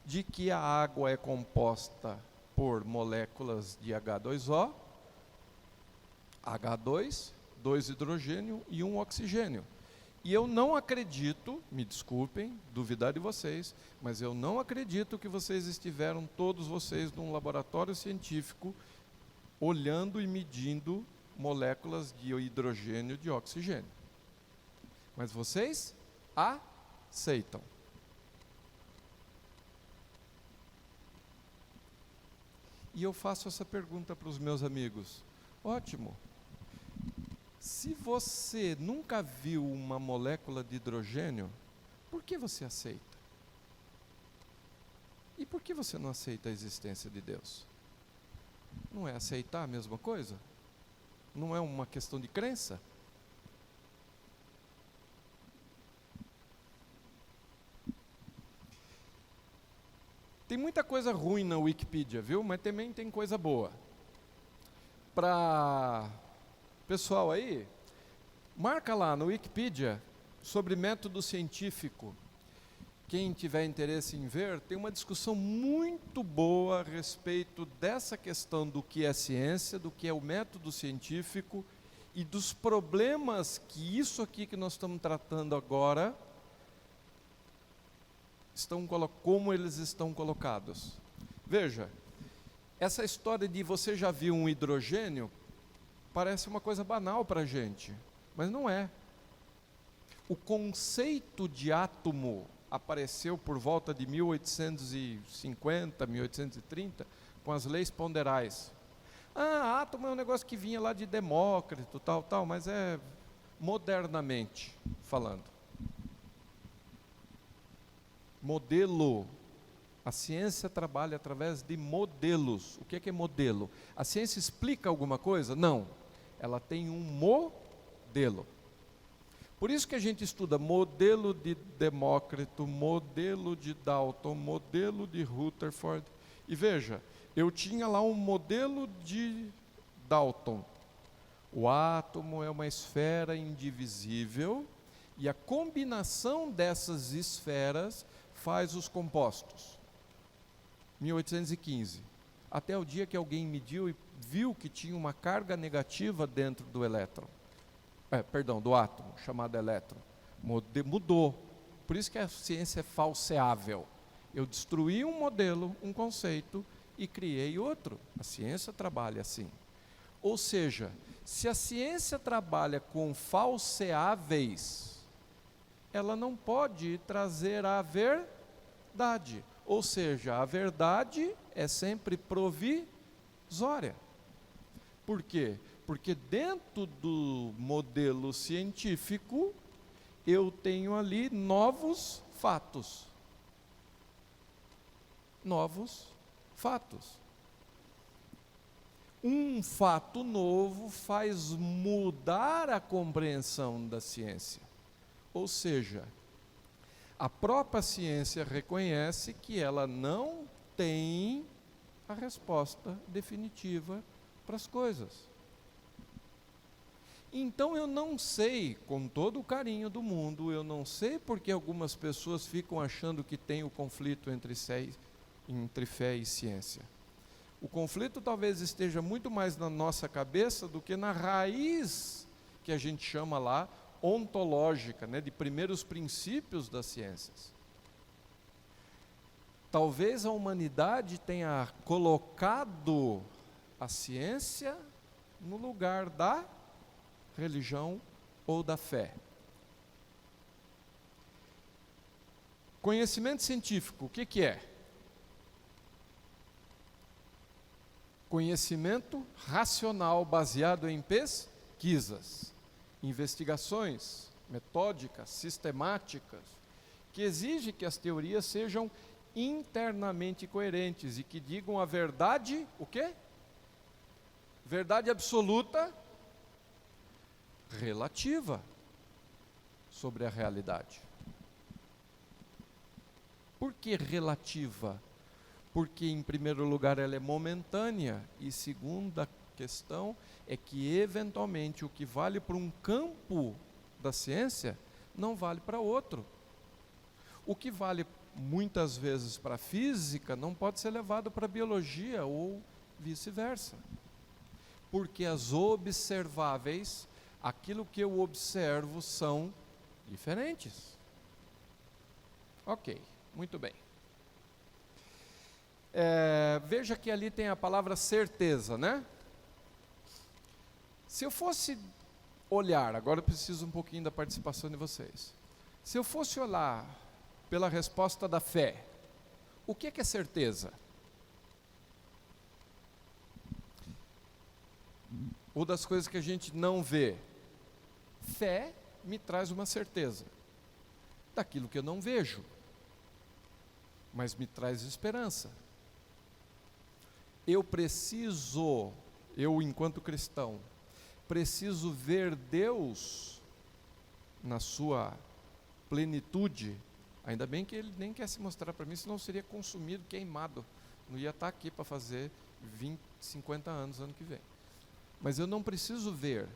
de que a água é composta por moléculas de H2O, H2, 2 hidrogênio e 1 oxigênio. E eu não acredito, me desculpem, duvidar de vocês, mas eu não acredito que vocês estiveram, todos vocês, num laboratório científico, olhando e medindo moléculas de hidrogênio e de oxigênio. Mas vocês aceitam. E eu faço essa pergunta para os meus amigos. Ótimo. Se você nunca viu uma molécula de hidrogênio, por que você aceita? E por que você não aceita a existência de Deus? Não é aceitar a mesma coisa? Não é uma questão de crença? Tem muita coisa ruim na Wikipedia, viu? Mas também tem coisa boa. Para pessoal aí, marca lá no Wikipedia sobre método científico. Quem tiver interesse em ver, tem uma discussão muito boa a respeito dessa questão do que é ciência, do que é o método científico e dos problemas que isso aqui que nós estamos tratando agora como eles estão colocados. Veja, essa história de você já viu um hidrogênio parece uma coisa banal para a gente, mas não é. O conceito de átomo apareceu por volta de 1850, 1830, com as leis ponderais. Átomo é um negócio que vinha lá de Demócrito, tal, mas é modernamente falando. Modelo. A ciência trabalha através de modelos. O que é modelo? A ciência explica alguma coisa? Não. Ela tem um modelo. Por isso que a gente estuda modelo de Demócrito, modelo de Dalton, modelo de Rutherford. E veja, eu tinha lá um modelo de Dalton. O átomo é uma esfera indivisível e a combinação dessas esferas faz os compostos. 1815. Até o dia que alguém mediu e viu que tinha uma carga negativa dentro do elétron. Do átomo, chamado elétron. Mudou. Por isso que a ciência é falseável. Eu destruí um modelo, um conceito, e criei outro. A ciência trabalha assim. Ou seja, se a ciência trabalha com falseáveis, ela não pode trazer a verdade. Ou seja, a verdade é sempre provisória. Por quê? Porque dentro do modelo científico, eu tenho ali novos fatos. Novos fatos. Um fato novo faz mudar a compreensão da ciência. Ou seja, a própria ciência reconhece que ela não tem a resposta definitiva para as coisas. Então eu não sei, com todo o carinho do mundo, eu não sei porque algumas pessoas ficam achando que tem o conflito entre fé e ciência. O conflito talvez esteja muito mais na nossa cabeça do que na raiz, que a gente chama lá, ontológica, né, de primeiros princípios das ciências. Talvez a humanidade tenha colocado a ciência no lugar da religião ou da fé. Conhecimento científico, o que é? Conhecimento racional baseado em pesquisas, investigações metódicas, sistemáticas, que exige que as teorias sejam internamente coerentes e que digam a verdade, o quê? Verdade absoluta, relativa sobre a realidade. Por que relativa? Porque, em primeiro lugar, ela é momentânea, e segunda questão é que, eventualmente, o que vale para um campo da ciência não vale para outro. O que vale muitas vezes para a física não pode ser levado para a biologia ou vice-versa. Porque as observáveis, aquilo que eu observo, são diferentes. Ok, muito bem. Veja que ali tem a palavra certeza, né? Se eu fosse olhar, agora eu preciso um pouquinho da participação de vocês. Se eu fosse olhar pela resposta da fé, o que é certeza? Ou das coisas que a gente não vê. Fé me traz uma certeza daquilo que eu não vejo, mas me traz esperança. Eu enquanto cristão, preciso ver Deus na sua plenitude. Ainda bem que Ele nem quer se mostrar para mim, senão eu seria consumido, queimado. Não ia estar aqui para fazer 50 anos ano que vem. Mas eu não preciso ver,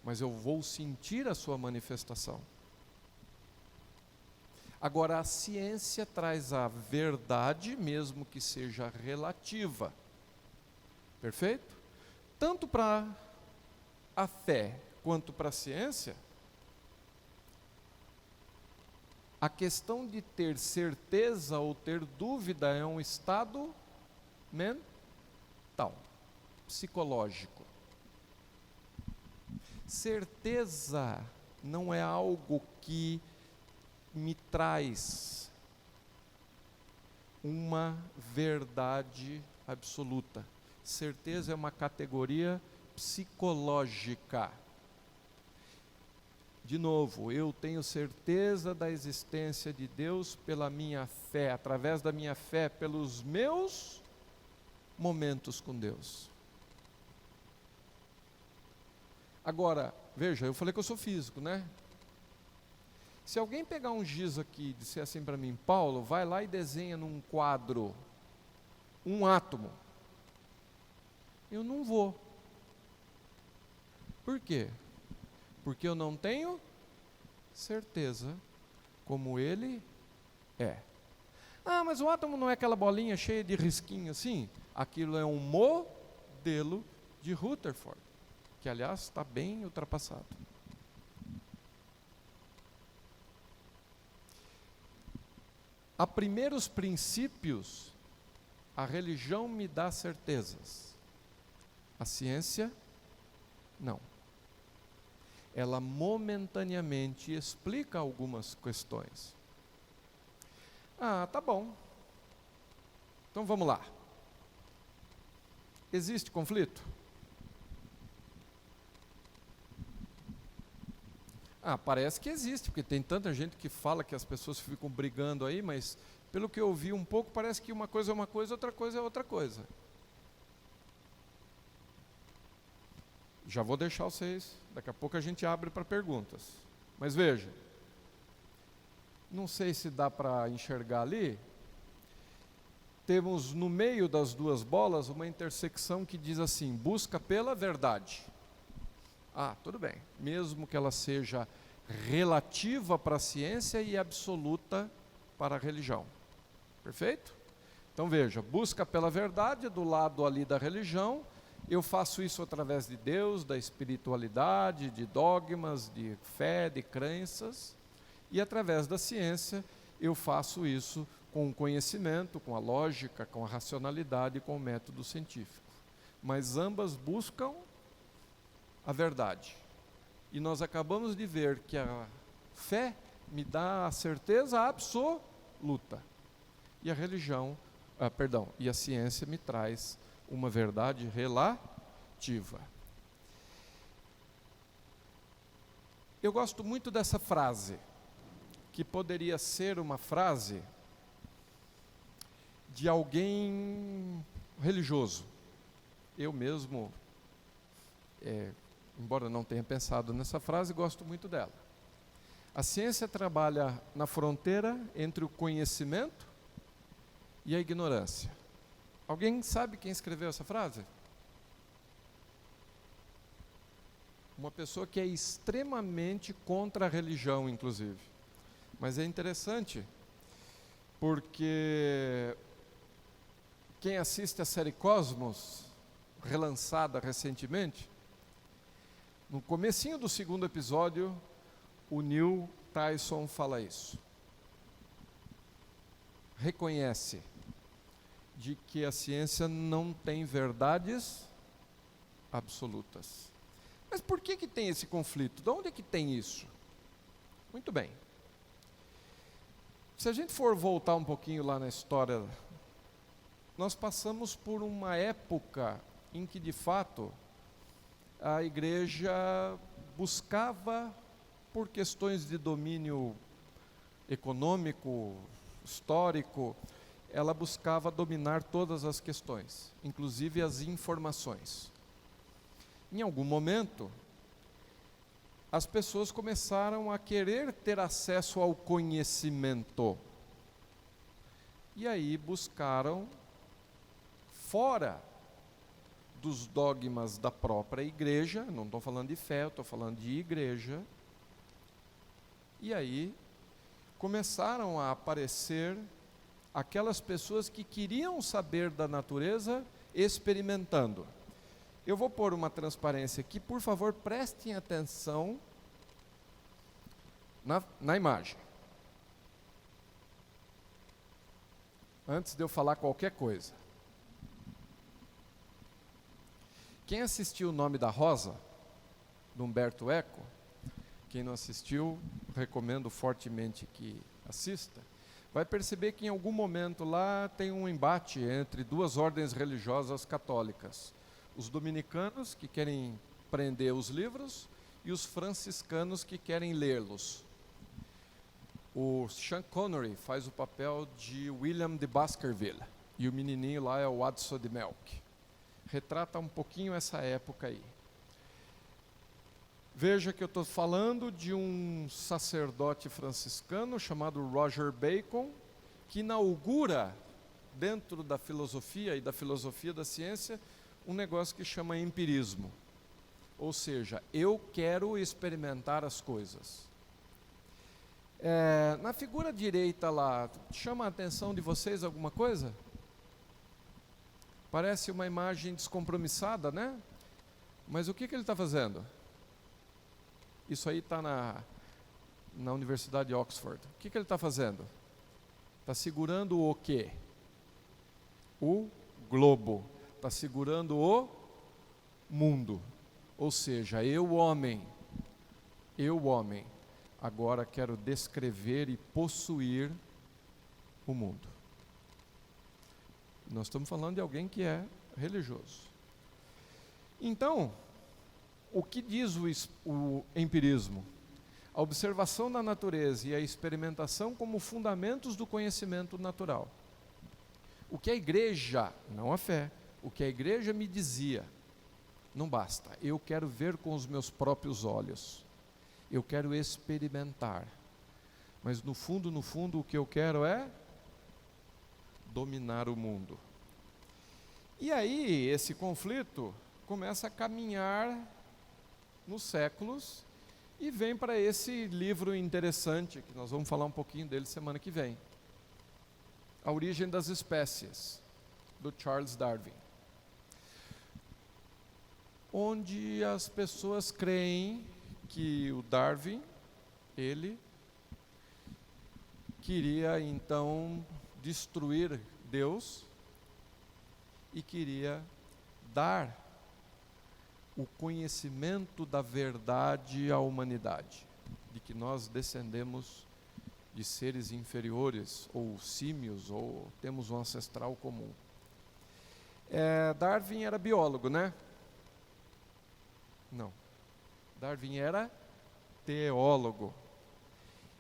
mas eu vou sentir a sua manifestação. Agora, a ciência traz a verdade, mesmo que seja relativa. Perfeito? Tanto para a fé quanto para a ciência, a questão de ter certeza ou ter dúvida é um estado mental, psicológico. Certeza não é algo que me traz uma verdade absoluta. Certeza é uma categoria psicológica. De novo, eu tenho certeza da existência de Deus pela minha fé, através da minha fé, pelos meus momentos com Deus. Agora, veja, eu falei que eu sou físico, né? Se alguém pegar um giz aqui e disser assim para mim, Paulo, vai lá e desenha num quadro um átomo, eu não vou. Por quê? Porque eu não tenho certeza como ele é. Ah, mas o átomo não é aquela bolinha cheia de risquinho assim? Aquilo é um modelo de Rutherford, que aliás está bem ultrapassado. A primeiros princípios, a religião me dá certezas. A ciência, não. Ela momentaneamente explica algumas questões. Ah, tá bom. Então vamos lá. Existe conflito? Ah, parece que existe, porque tem tanta gente que fala que as pessoas ficam brigando aí, mas pelo que eu ouvi um pouco, parece que uma coisa é uma coisa, outra coisa é outra coisa. Já vou deixar vocês, daqui a pouco a gente abre para perguntas. Mas veja, não sei se dá para enxergar ali, temos no meio das duas bolas uma intersecção que diz assim: busca pela verdade. Ah, tudo bem, mesmo que ela seja relativa para a ciência e absoluta para a religião. Perfeito? Então veja, busca pela verdade do lado ali da religião. Eu faço isso através de Deus, da espiritualidade, de dogmas, de fé, de crenças. E através da ciência, eu faço isso com o conhecimento, com a lógica, com a racionalidade e com o método científico. Mas ambas buscam a verdade. E nós acabamos de ver que a fé me dá a certeza absoluta. E a religião, e a ciência me traz uma verdade relativa. Eu gosto muito dessa frase, que poderia ser uma frase de alguém religioso. Eu mesmo, embora não tenha pensado nessa frase, gosto muito dela. A ciência trabalha na fronteira entre o conhecimento e a ignorância. Alguém sabe quem escreveu essa frase? Uma pessoa que é extremamente contra a religião, inclusive. Mas é interessante, porque quem assiste a série Cosmos, relançada recentemente, no comecinho do segundo episódio, o Neil Tyson fala isso. Reconhece de que a ciência não tem verdades absolutas. Mas por que tem esse conflito? De onde é que tem isso? Muito bem. Se a gente for voltar um pouquinho lá na história, nós passamos por uma época em que, de fato, a igreja buscava, por questões de domínio econômico, histórico, ela buscava dominar todas as questões, inclusive as informações. Em algum momento, as pessoas começaram a querer ter acesso ao conhecimento. E aí buscaram, fora dos dogmas da própria igreja, não estou falando de fé, estou falando de igreja, e aí começaram a aparecer aquelas pessoas que queriam saber da natureza experimentando. Eu vou pôr uma transparência aqui, por favor, prestem atenção na imagem. Antes de eu falar qualquer coisa. Quem assistiu O Nome da Rosa, do Humberto Eco, quem não assistiu, recomendo fortemente que assista, vai perceber que em algum momento lá tem um embate entre duas ordens religiosas católicas. Os dominicanos, que querem prender os livros, e os franciscanos, que querem lê-los. O Sean Connery faz o papel de William de Baskerville, e o menininho lá é o Hudson de Melk. Retrata um pouquinho essa época aí. Veja que eu estou falando de um sacerdote franciscano chamado Roger Bacon, que inaugura, dentro da filosofia e da filosofia da ciência, um negócio que chama empirismo. Ou seja, eu quero experimentar as coisas. Na figura direita lá, chama a atenção de vocês alguma coisa? Parece uma imagem descompromissada, né? Mas o que ele está fazendo? Isso aí está na Universidade de Oxford. O que ele está fazendo? Está segurando o quê? O globo. Está segurando o mundo. Ou seja, eu, homem, agora quero descrever e possuir o mundo. Nós estamos falando de alguém que é religioso. Então, o que diz o empirismo? A observação da natureza e a experimentação como fundamentos do conhecimento natural. O que a igreja, não a fé, o que a igreja me dizia, não basta. Eu quero ver com os meus próprios olhos. Eu quero experimentar. Mas no fundo, o que eu quero é dominar o mundo. E aí esse conflito começa a caminhar nos séculos e vem para esse livro interessante, que nós vamos falar um pouquinho dele semana que vem. A Origem das Espécies, do Charles Darwin. Onde as pessoas creem que o Darwin, ele queria então destruir Deus e queria dar o conhecimento da verdade à humanidade, de que nós descendemos de seres inferiores, ou símios, ou temos um ancestral comum. Darwin era biólogo, né? Não. Darwin era teólogo.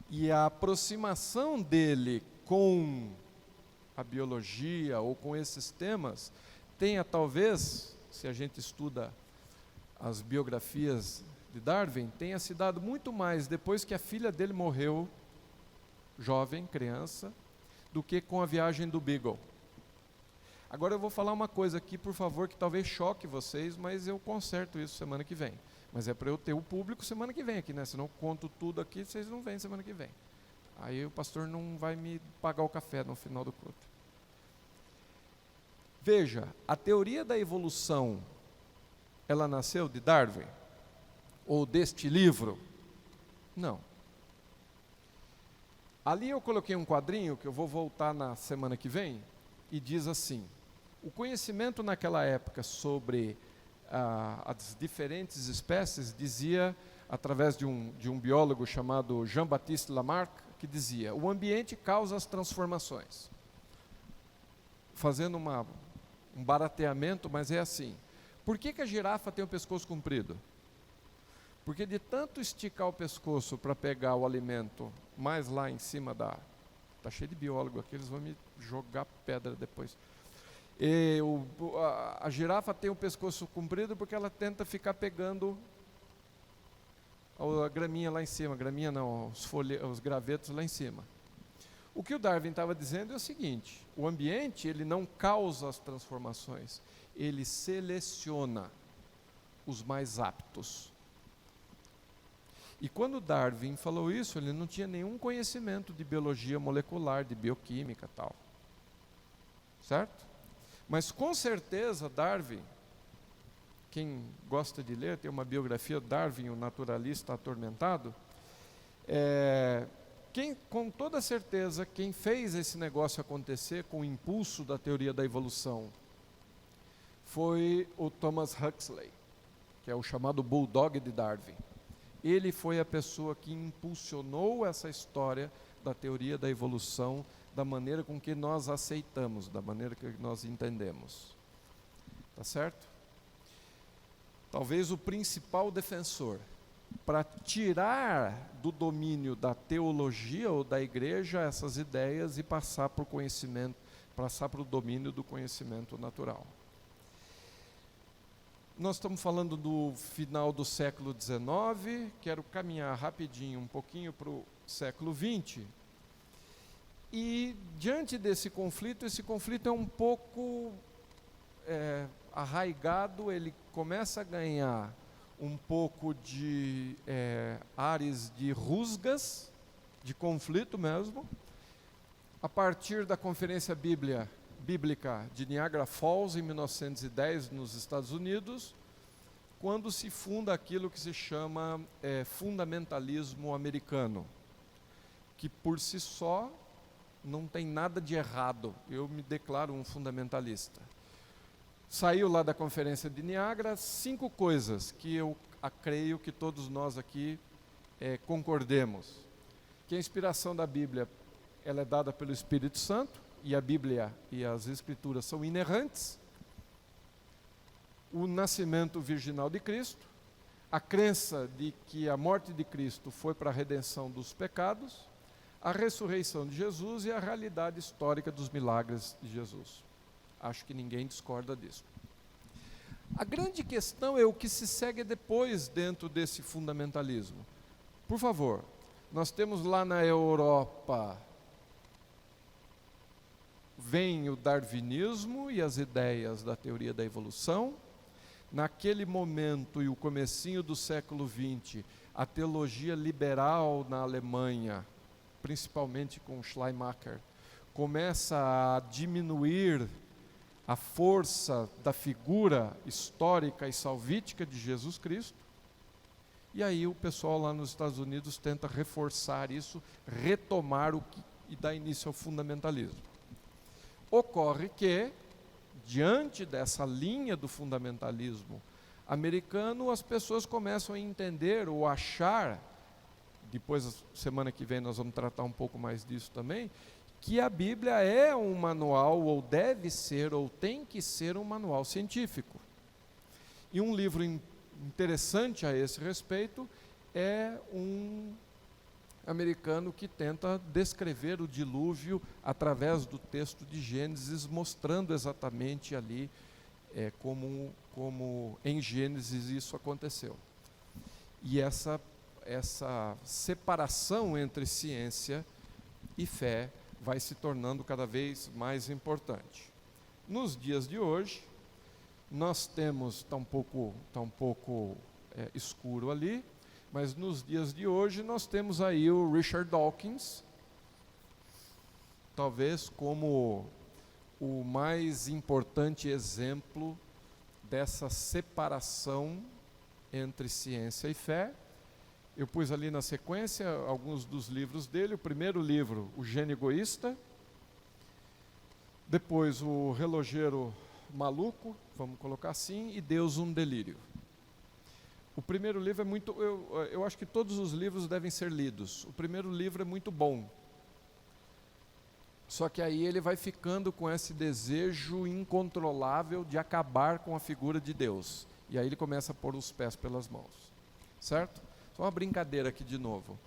E a aproximação dele com a biologia ou com esses temas tenha talvez, se a gente estuda as biografias de Darwin, tenha se dado muito mais depois que a filha dele morreu, jovem, criança, do que com a viagem do Beagle. Agora eu vou falar uma coisa aqui, por favor, que talvez choque vocês, mas eu conserto isso semana que vem. Mas é para eu ter o público semana que vem aqui, né? Se não conto tudo aqui, vocês não vêm semana que vem. Aí o pastor não vai me pagar o café no final do culto. Veja, a teoria da evolução, ela nasceu de Darwin? Ou deste livro? Não. Ali eu coloquei um quadrinho, que eu vou voltar na semana que vem, e diz assim: o conhecimento naquela época sobre as diferentes espécies dizia, através de um biólogo chamado Jean-Baptiste Lamarck, que dizia: o ambiente causa as transformações. Fazendo um barateamento, mas é assim. Por que a girafa tem o pescoço comprido? Porque de tanto esticar o pescoço para pegar o alimento mais lá em cima da... Está cheio de biólogo aqui, eles vão me jogar pedra depois. A girafa tem o pescoço comprido porque ela tenta ficar pegando a graminha lá em cima. Graminha não, os gravetos lá em cima. O que o Darwin estava dizendo é o seguinte: o ambiente, ele não causa as transformações, ele seleciona os mais aptos. E quando Darwin falou isso, ele não tinha nenhum conhecimento de biologia molecular, de bioquímica e tal. Certo? Mas com certeza Darwin, quem gosta de ler, tem uma biografia de Darwin, o naturalista atormentado, com toda certeza, quem fez esse negócio acontecer com o impulso da teoria da evolução foi o Thomas Huxley, que é o chamado Bulldog de Darwin. Ele foi a pessoa que impulsionou essa história da teoria da evolução, da maneira com que nós aceitamos, da maneira que nós entendemos. Tá certo? Talvez o principal defensor para tirar do domínio da teologia ou da igreja essas ideias e passar para o conhecimento, passar para o domínio do conhecimento natural. Nós estamos falando do final do século XIX, quero caminhar rapidinho um pouquinho para o século XX. E diante desse conflito, esse conflito é um pouco arraigado, ele começa a ganhar um pouco de ares de rusgas, de conflito mesmo, a partir da Conferência Bíblica de Niagara Falls, em 1910, nos Estados Unidos, quando se funda aquilo que se chama fundamentalismo americano, que por si só não tem nada de errado, eu me declaro um fundamentalista. Saiu lá da Conferência de Niagara 5 coisas que eu creio que todos nós aqui concordemos. Que a inspiração da Bíblia, ela é dada pelo Espírito Santo, e a Bíblia e as Escrituras são inerrantes. O nascimento virginal de Cristo, a crença de que a morte de Cristo foi para a redenção dos pecados, a ressurreição de Jesus e a realidade histórica dos milagres de Jesus. Acho que ninguém discorda disso. A grande questão é o que se segue depois dentro desse fundamentalismo. Por favor, nós temos lá na Europa vem o darwinismo e as ideias da teoria da evolução. Naquele momento e o comecinho do século XX, a teologia liberal na Alemanha, principalmente com Schleiermacher, começa a diminuir a força da figura histórica e salvífica de Jesus Cristo. E aí o pessoal lá nos Estados Unidos tenta reforçar isso, retomar e dar início ao fundamentalismo. Ocorre que, diante dessa linha do fundamentalismo americano, as pessoas começam a entender ou achar, depois, semana que vem, nós vamos tratar um pouco mais disso também, que a Bíblia é um manual, ou deve ser, ou tem que ser um manual científico. E um livro interessante a esse respeito é um americano que tenta descrever o dilúvio através do texto de Gênesis, mostrando exatamente ali como em Gênesis isso aconteceu. E essa separação entre ciência e fé vai se tornando cada vez mais importante. Nos dias de hoje, nós temos, está um pouco escuro ali, mas nos dias de hoje nós temos aí o Richard Dawkins, talvez como o mais importante exemplo dessa separação entre ciência e fé. Eu pus ali na sequência alguns dos livros dele. O primeiro livro, O Gênio Egoísta. Depois, O Relojeiro Maluco, vamos colocar assim, e Deus, um Delírio. O primeiro livro é muito... Eu acho que todos os livros devem ser lidos. O primeiro livro é muito bom. Só que aí ele vai ficando com esse desejo incontrolável de acabar com a figura de Deus. E aí ele começa a pôr os pés pelas mãos. Certo? Só uma brincadeira aqui de novo.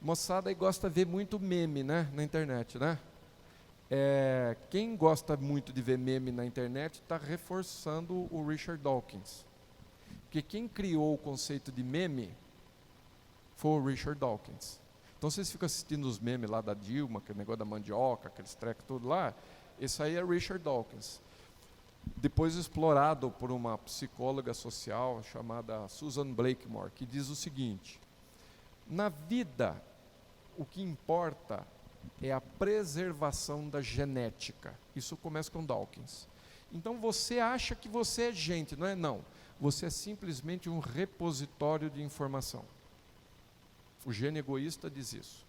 Moçada aí gosta de ver muito meme, né, na internet, né? Quem gosta muito de ver meme na internet está reforçando o Richard Dawkins. Porque quem criou o conceito de meme foi o Richard Dawkins. Então vocês ficam assistindo os memes lá da Dilma, aquele negócio da mandioca, aqueles trecos tudo lá. Esse aí é Richard Dawkins. Depois explorado por uma psicóloga social chamada Susan Blakemore, que diz o seguinte: na vida, o que importa é a preservação da genética. Isso começa com Dawkins. Então você acha que você é gente, não é? Não. Você é simplesmente um repositório de informação. O Gênio Egoísta diz isso.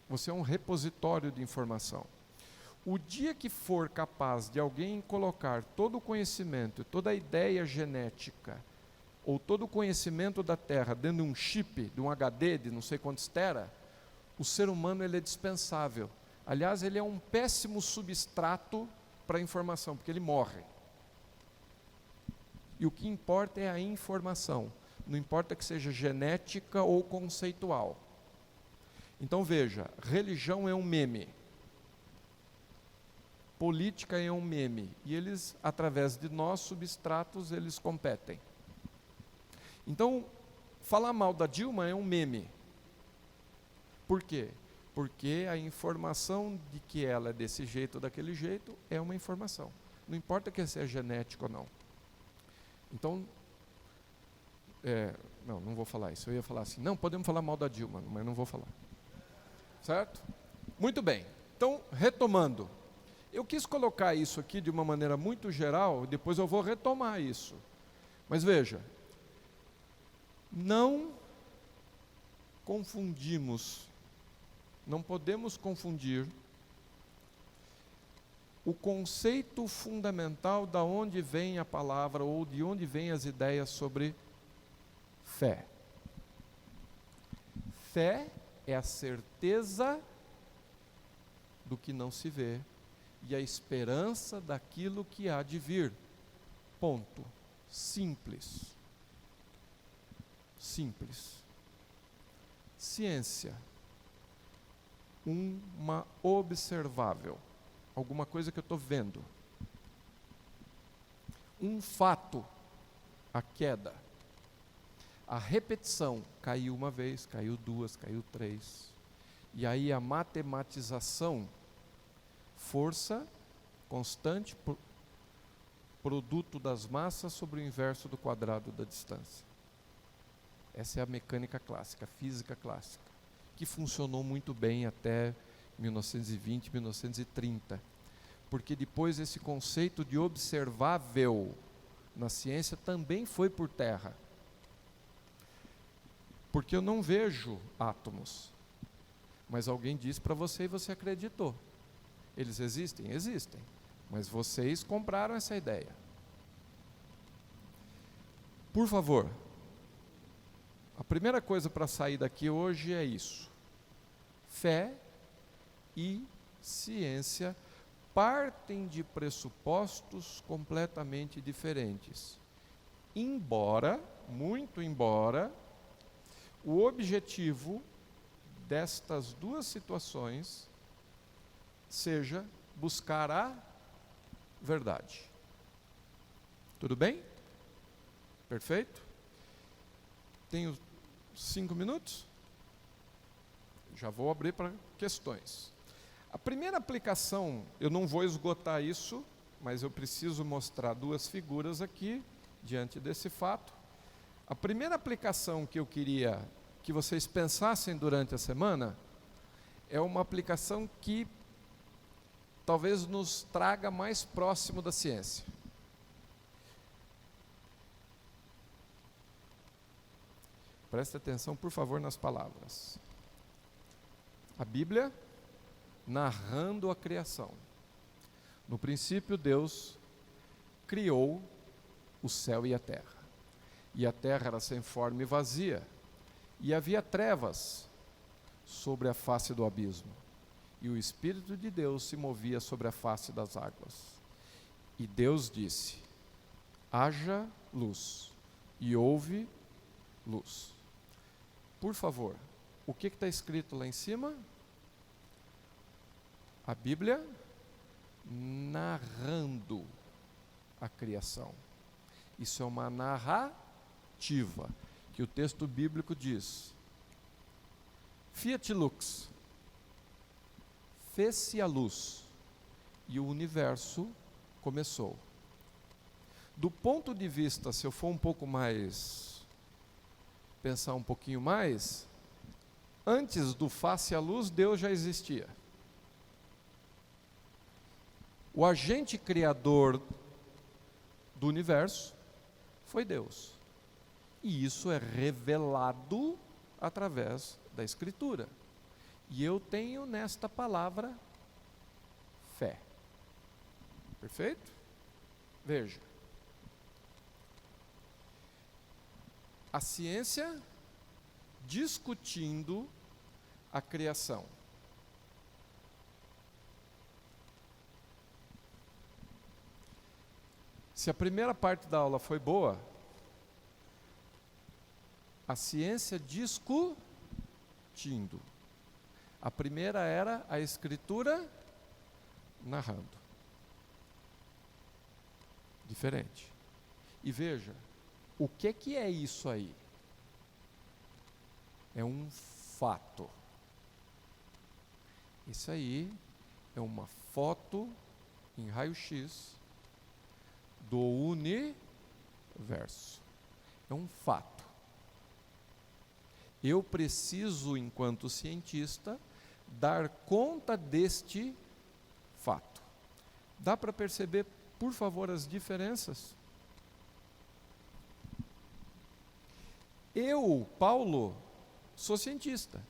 Você é um repositório de informação. O dia que for capaz de alguém colocar todo o conhecimento, toda a ideia genética, ou todo o conhecimento da Terra dentro de um chip, de um HD de não sei quantos tera, o ser humano ele é dispensável. Aliás, ele é um péssimo substrato para a informação, porque ele morre. E o que importa é a informação. Não importa que seja genética ou conceitual. Então veja, religião é um meme. Política é um meme. E eles, através de nós, substratos, eles competem. Então, falar mal da Dilma é um meme. Por quê? Porque a informação de que ela é desse jeito ou daquele jeito é uma informação. Não importa que seja genético ou não. Então, não vou falar isso. Eu ia falar assim, não, podemos falar mal da Dilma, mas não vou falar. Certo? Muito bem. Então, retomando. Eu quis colocar isso aqui de uma maneira muito geral, depois eu vou retomar isso. Mas veja, não confundimos, não podemos confundir o conceito fundamental da onde vem a palavra ou de onde vêm as ideias sobre fé. Fé é a certeza do que não se vê e a esperança daquilo que há de vir. Ponto. Simples. Simples. Ciência. Uma observável. Alguma coisa que eu estou vendo. Um fato. A queda. A repetição. Caiu uma vez, caiu duas, caiu três. E aí a matematização força constante, produto das massas sobre o inverso do quadrado da distância. Essa é a mecânica clássica, a física clássica, que funcionou muito bem até 1920, 1930. Porque depois esse conceito de observável na ciência também foi por terra. Porque eu não vejo átomos, mas alguém disse para você e você acreditou. Eles existem? Existem. Mas vocês compraram essa ideia. Por favor, a primeira coisa para sair daqui hoje é isso. Fé e ciência partem de pressupostos completamente diferentes. Embora, muito embora, o objetivo destas duas situações seja buscar a verdade. Tudo bem? Perfeito? Tenho 5 minutos? Já vou abrir para questões. A primeira aplicação, eu não vou esgotar isso, mas eu preciso mostrar duas figuras aqui, diante desse fato. A primeira aplicação que eu queria que vocês pensassem durante a semana é uma aplicação que talvez nos traga mais próximo da ciência. Preste atenção, por favor, nas palavras. A Bíblia narrando a criação. No princípio, Deus criou o céu e a terra. E a terra era sem forma e vazia, e havia trevas sobre a face do abismo. E o Espírito de Deus se movia sobre a face das águas. E Deus disse: haja luz, e houve luz. Por favor, o que está escrito lá em cima? A Bíblia narrando a criação. Isso é uma narrativa, que o texto bíblico diz: Fiat lux, fez-se a luz, e o universo começou. Do ponto de vista, se eu for um pouco mais, pensar um pouquinho mais, antes do face a luz, Deus já existia. O agente criador do universo foi Deus. E isso é revelado através da Escritura. E eu tenho nesta palavra fé. Perfeito? Veja. A ciência discutindo a criação. Se a primeira parte da aula foi boa, a ciência discutindo. A primeira era a Escritura narrando. Diferente. E veja, o que é isso aí? É um fato. Isso aí é uma foto em raio-x do universo. É um fato. Eu preciso, enquanto cientista, dar conta deste fato. Dá para perceber, por favor, as diferenças? Eu, Paulo, sou cientista.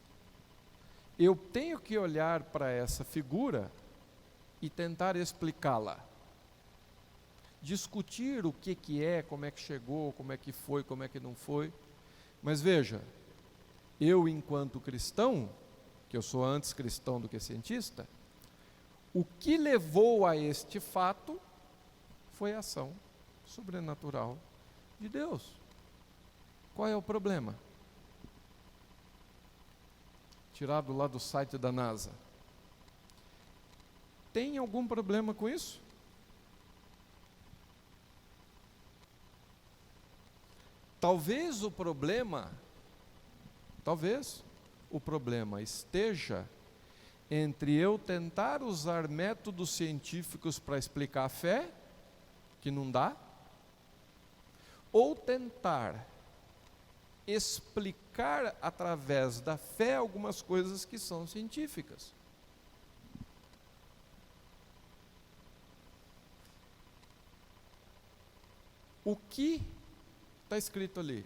Eu tenho que olhar para essa figura e tentar explicá-la. Discutir o que é, como é que chegou, como é que foi, como é que não foi. Mas veja, eu enquanto cristão, que eu sou antes cristão do que cientista, o que levou a este fato foi a ação sobrenatural de Deus. Qual é o problema? Tirado lá do site da NASA. Tem algum problema com isso? Talvez o problema esteja entre eu tentar usar métodos científicos para explicar a fé, que não dá, ou tentar explicar através da fé algumas coisas que são científicas. O que está escrito ali?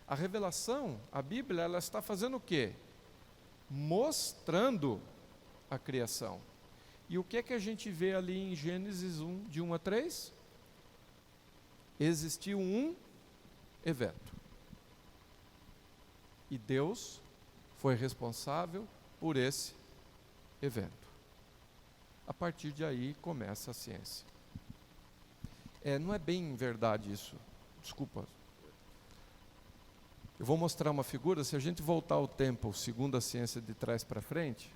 A revelação, a Bíblia, ela está fazendo o quê? Mostrando a criação. E o que é que a gente vê ali em Gênesis 1, de 1 a 3? Existiu um evento. E Deus foi responsável por esse evento. A partir de aí começa a ciência. Não é bem verdade isso, desculpa. Eu vou mostrar uma figura, se a gente voltar ao tempo, segundo a ciência de trás para frente,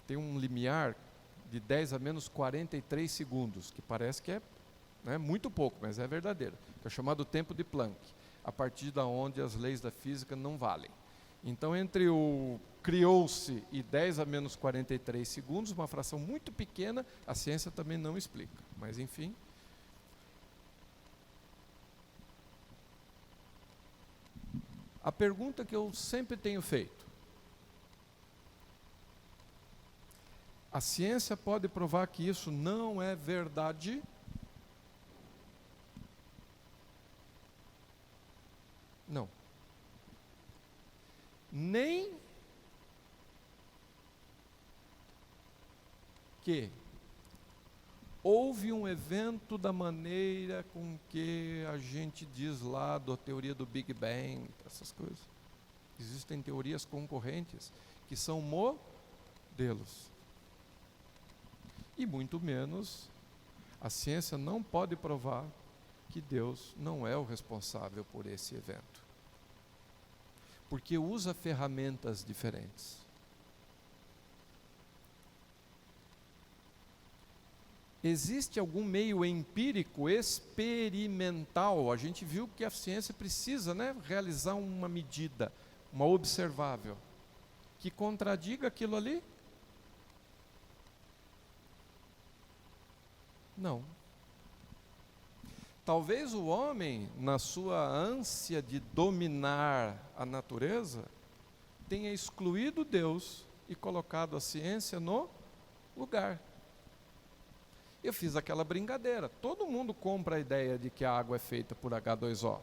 tem um limiar de 10 a menos 43 segundos, que parece que é muito pouco, mas é verdadeiro. É chamado tempo de Planck, a partir da onde as leis da física não valem. Então, entre o criou-se e 10 a menos 43 segundos, uma fração muito pequena, a ciência também não explica. Mas, enfim. A pergunta que eu sempre tenho feito: a ciência pode provar que isso não é verdade? Não. Nem que houve um evento da maneira com que a gente diz lá da teoria do Big Bang, essas coisas. Existem teorias concorrentes que são modelos. E muito menos a ciência não pode provar que Deus não é o responsável por esse evento. Porque usa ferramentas diferentes. Existe algum meio empírico, experimental? A gente viu que a ciência precisa, realizar uma medida, uma observável, que contradiga aquilo ali? Não. Talvez o homem, na sua ânsia de dominar a natureza, tenha excluído Deus e colocado a ciência no lugar. Eu fiz aquela brincadeira. Todo mundo compra a ideia de que a água é feita por H2O,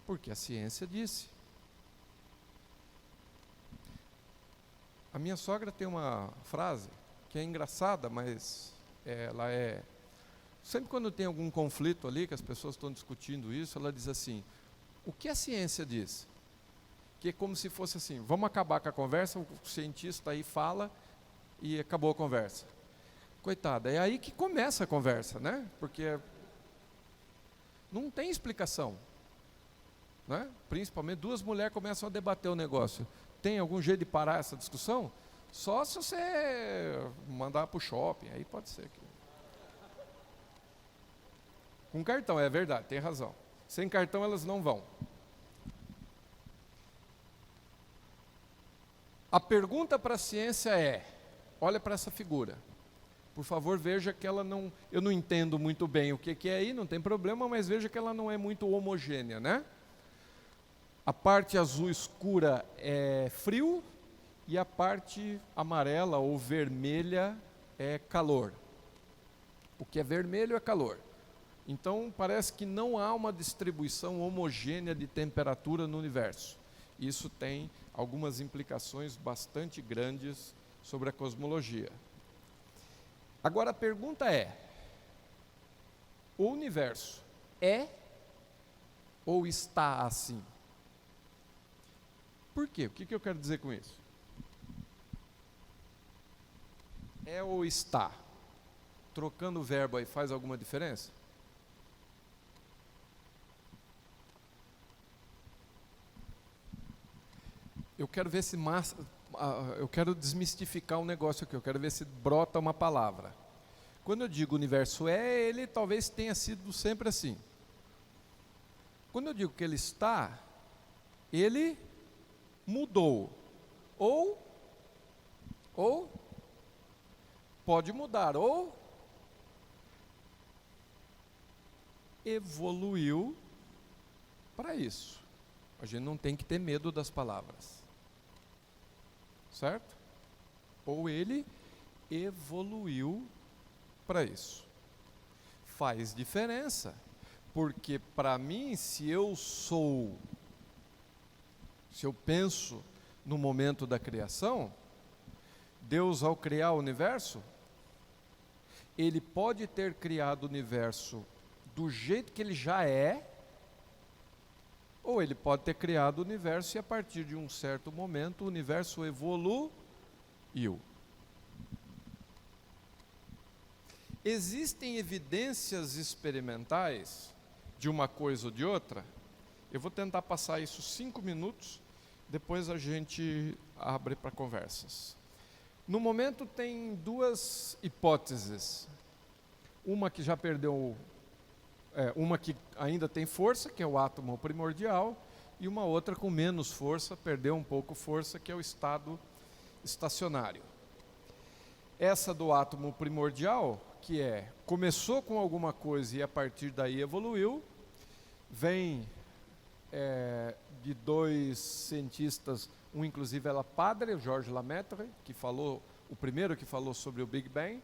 porque a ciência disse. A minha sogra tem uma frase que é engraçada, mas ela é... Sempre quando tem algum conflito ali, que as pessoas estão discutindo isso, ela diz assim: o que a ciência diz? Que é como se fosse assim: vamos acabar com a conversa, o cientista aí fala e acabou a conversa. Coitada, é aí que começa a conversa, Porque não tem explicação, Principalmente duas mulheres começam a debater o negócio. Tem algum jeito de parar essa discussão? Só se você mandar para o shopping, aí pode ser que... Com cartão, é verdade, tem razão. Sem cartão elas não vão. A pergunta para a ciência é: olha para essa figura. Por favor, veja que ela não... Eu não entendo muito bem o que é aí, não tem problema, mas veja que ela não é muito homogênea, A parte azul escura é frio e a parte amarela ou vermelha é calor. O que é vermelho é calor. Então, parece que não há uma distribuição homogênea de temperatura no universo. Isso tem algumas implicações bastante grandes sobre a cosmologia. Agora a pergunta é: o universo é ou está assim? Por quê? O que eu quero dizer com isso? É ou está? Trocando o verbo aí faz alguma diferença? Eu quero ver se eu quero desmistificar um negócio aqui, eu quero ver se brota uma palavra. Quando eu digo universo ele talvez tenha sido sempre assim. Quando eu digo que ele está, ele mudou. Ou ou pode mudar, ou evoluiu para isso. A gente não tem que ter medo das palavras, certo? Ou ele evoluiu para isso. Faz diferença, porque para mim, se eu penso no momento da criação, Deus, ao criar o universo, Ele pode ter criado o universo do jeito que ele já é, ou Ele pode ter criado o universo e a partir de um certo momento o universo evoluiu. Existem evidências experimentais de uma coisa ou de outra? Eu vou tentar passar isso 5 minutos, depois a gente abre para conversas. No momento tem 2 hipóteses. Uma que já perdeu, uma que ainda tem força, que é o átomo primordial, e uma outra com menos força, perdeu um pouco força, que é o estado estacionário. Essa do átomo primordial, que começou com alguma coisa e a partir daí evoluiu, vem de 2 cientistas, um inclusive era padre, o Georges Lemaitre, o primeiro que falou sobre o Big Bang.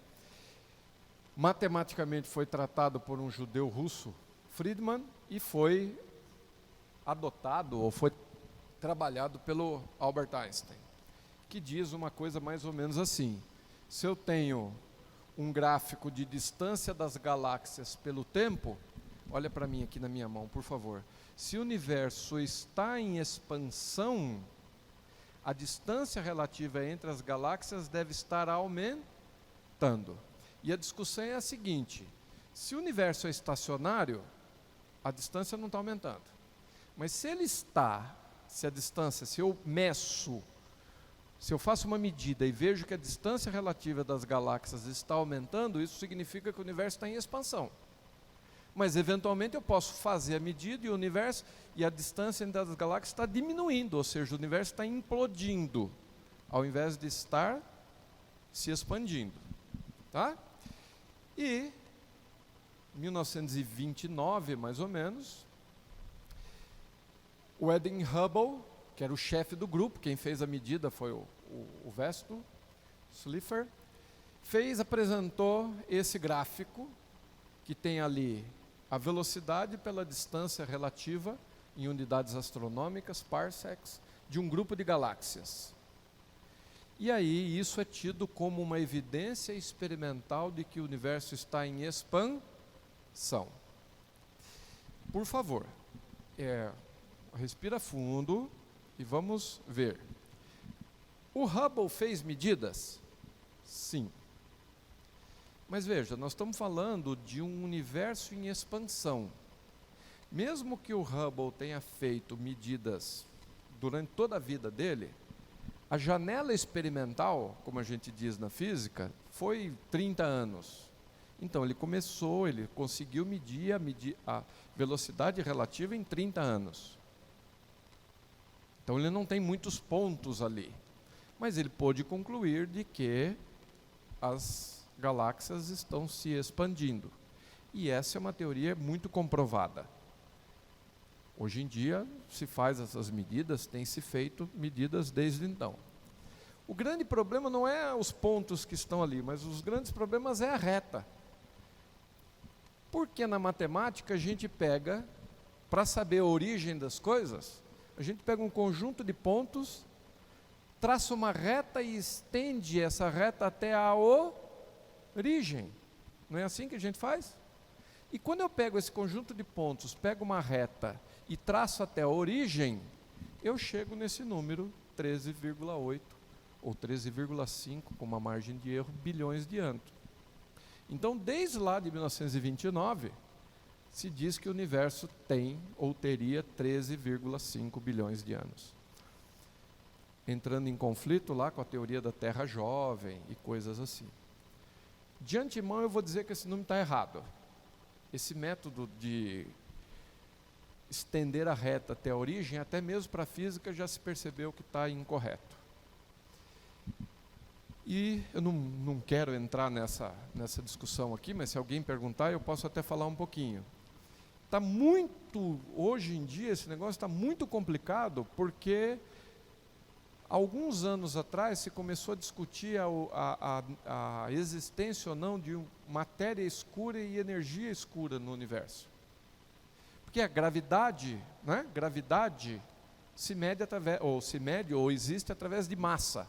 Matematicamente foi tratado por um judeu russo, Friedman, e foi adotado ou foi trabalhado pelo Albert Einstein, que diz uma coisa mais ou menos assim: se eu tenho um gráfico de distância das galáxias pelo tempo, olha para mim aqui na minha mão, por favor. Se o universo está em expansão, a distância relativa entre as galáxias deve estar aumentando. E a discussão é a seguinte: se o universo é estacionário, a distância não está aumentando. Mas se eu meço, se eu faço uma medida e vejo que a distância relativa das galáxias está aumentando, isso significa que o universo está em expansão. Mas eventualmente eu posso fazer a medida e o universo, e a distância entre as galáxias está diminuindo, ou seja, o universo está implodindo, ao invés de estar se expandindo. Tá? E, em 1929, mais ou menos, o Edwin Hubble, que era o chefe do grupo, quem fez a medida foi o Vesto Slipher, apresentou esse gráfico, que tem ali a velocidade pela distância relativa, em unidades astronômicas, parsecs, de um grupo de galáxias. E aí isso é tido como uma evidência experimental de que o universo está em expansão. Por favor, respira fundo e vamos ver. O Hubble fez medidas? Sim. Mas veja, nós estamos falando de um universo em expansão. Mesmo que o Hubble tenha feito medidas durante toda a vida dele, a janela experimental, como a gente diz na física, foi 30 anos. Então ele conseguiu medir a velocidade relativa em 30 anos. Então ele não tem muitos pontos ali. Mas ele pôde concluir de que as galáxias estão se expandindo. E essa é uma teoria muito comprovada. Hoje em dia se faz essas medidas, tem se feito medidas desde então. O grande problema não é os pontos que estão ali, mas os grandes problemas é a reta. Porque na matemática a gente pega, para saber a origem das coisas, a gente pega um conjunto de pontos, traça uma reta e estende essa reta até a origem. Não é assim que a gente faz? E quando eu pego esse conjunto de pontos, pego uma reta e traço até a origem, eu chego nesse número 13,8 ou 13,5, com uma margem de erro, bilhões de anos. Então, desde lá de 1929, se diz que o universo tem ou teria 13,5 bilhões de anos. Entrando em conflito lá com a teoria da Terra jovem e coisas assim. De antemão eu vou dizer que esse número está errado. Esse método de estender a reta até a origem, até mesmo para a física já se percebeu que está incorreto. E eu não quero entrar nessa discussão aqui, mas se alguém perguntar, eu posso até falar um pouquinho. Hoje em dia, esse negócio está muito complicado, porque alguns anos atrás se começou a discutir a existência ou não de matéria escura e energia escura no universo. Porque a gravidade, né? Gravidade se mede ou existe através de massa.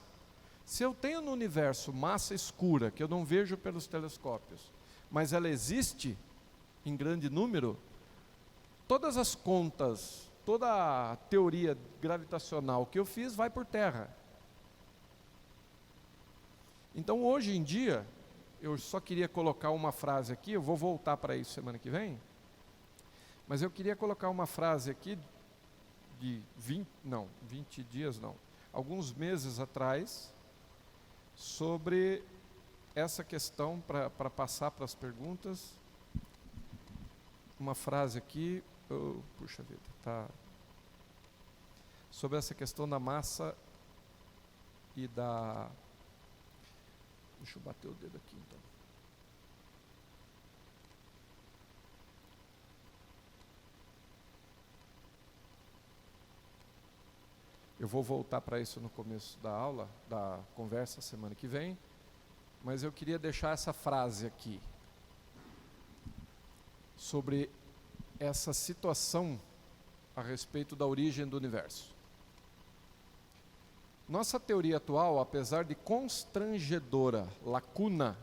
Se eu tenho no universo massa escura, que eu não vejo pelos telescópios, mas ela existe em grande número, todas as contas, toda a teoria gravitacional que eu fiz vai por terra. Então, hoje em dia, eu só queria colocar uma frase aqui, eu vou voltar para isso semana que vem, mas eu queria colocar uma frase aqui de 20 dias não, alguns meses atrás, sobre essa questão, para passar para as perguntas. Uma frase aqui, puxa vida, tá, sobre essa questão da massa e da... Deixa eu bater o dedo aqui então. Eu vou voltar para isso no começo da aula, da conversa semana que vem, mas eu queria deixar essa frase aqui, sobre essa situação a respeito da origem do universo. Nossa teoria atual, apesar de constrangedora lacuna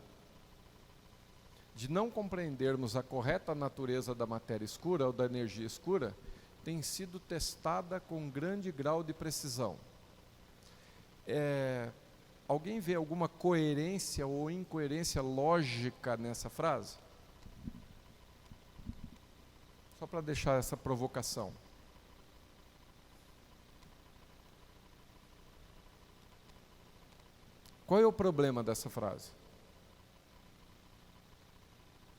de não compreendermos a correta natureza da matéria escura ou da energia escura, tem sido testada com grande grau de precisão. Alguém vê alguma coerência ou incoerência lógica nessa frase? Só para deixar essa provocação. Qual é o problema dessa frase?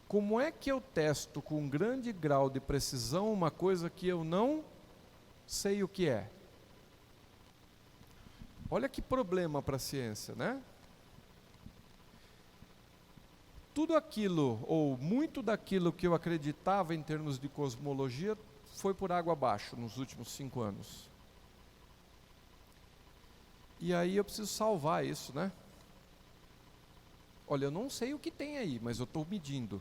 Como é que eu testo com grande grau de precisão uma coisa que eu não sei o que é? Olha que problema para a ciência, né? Tudo aquilo, ou muito daquilo que eu acreditava em termos de cosmologia, foi por água abaixo nos últimos 5 anos. E aí eu preciso salvar isso, né? Olha, eu não sei o que tem aí, mas eu estou medindo.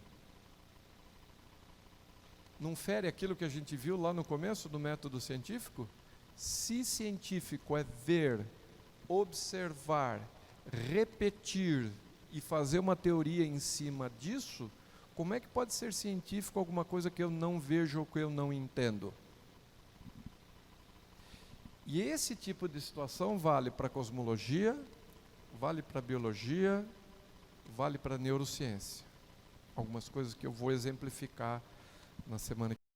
Não fere aquilo que a gente viu lá no começo do método científico? Se científico é ver, observar, repetir e fazer uma teoria em cima disso, como é que pode ser científico alguma coisa que eu não vejo ou que eu não entendo? E esse tipo de situação vale para a cosmologia, vale para a biologia, vale para a neurociência. Algumas coisas que eu vou exemplificar na semana que vem.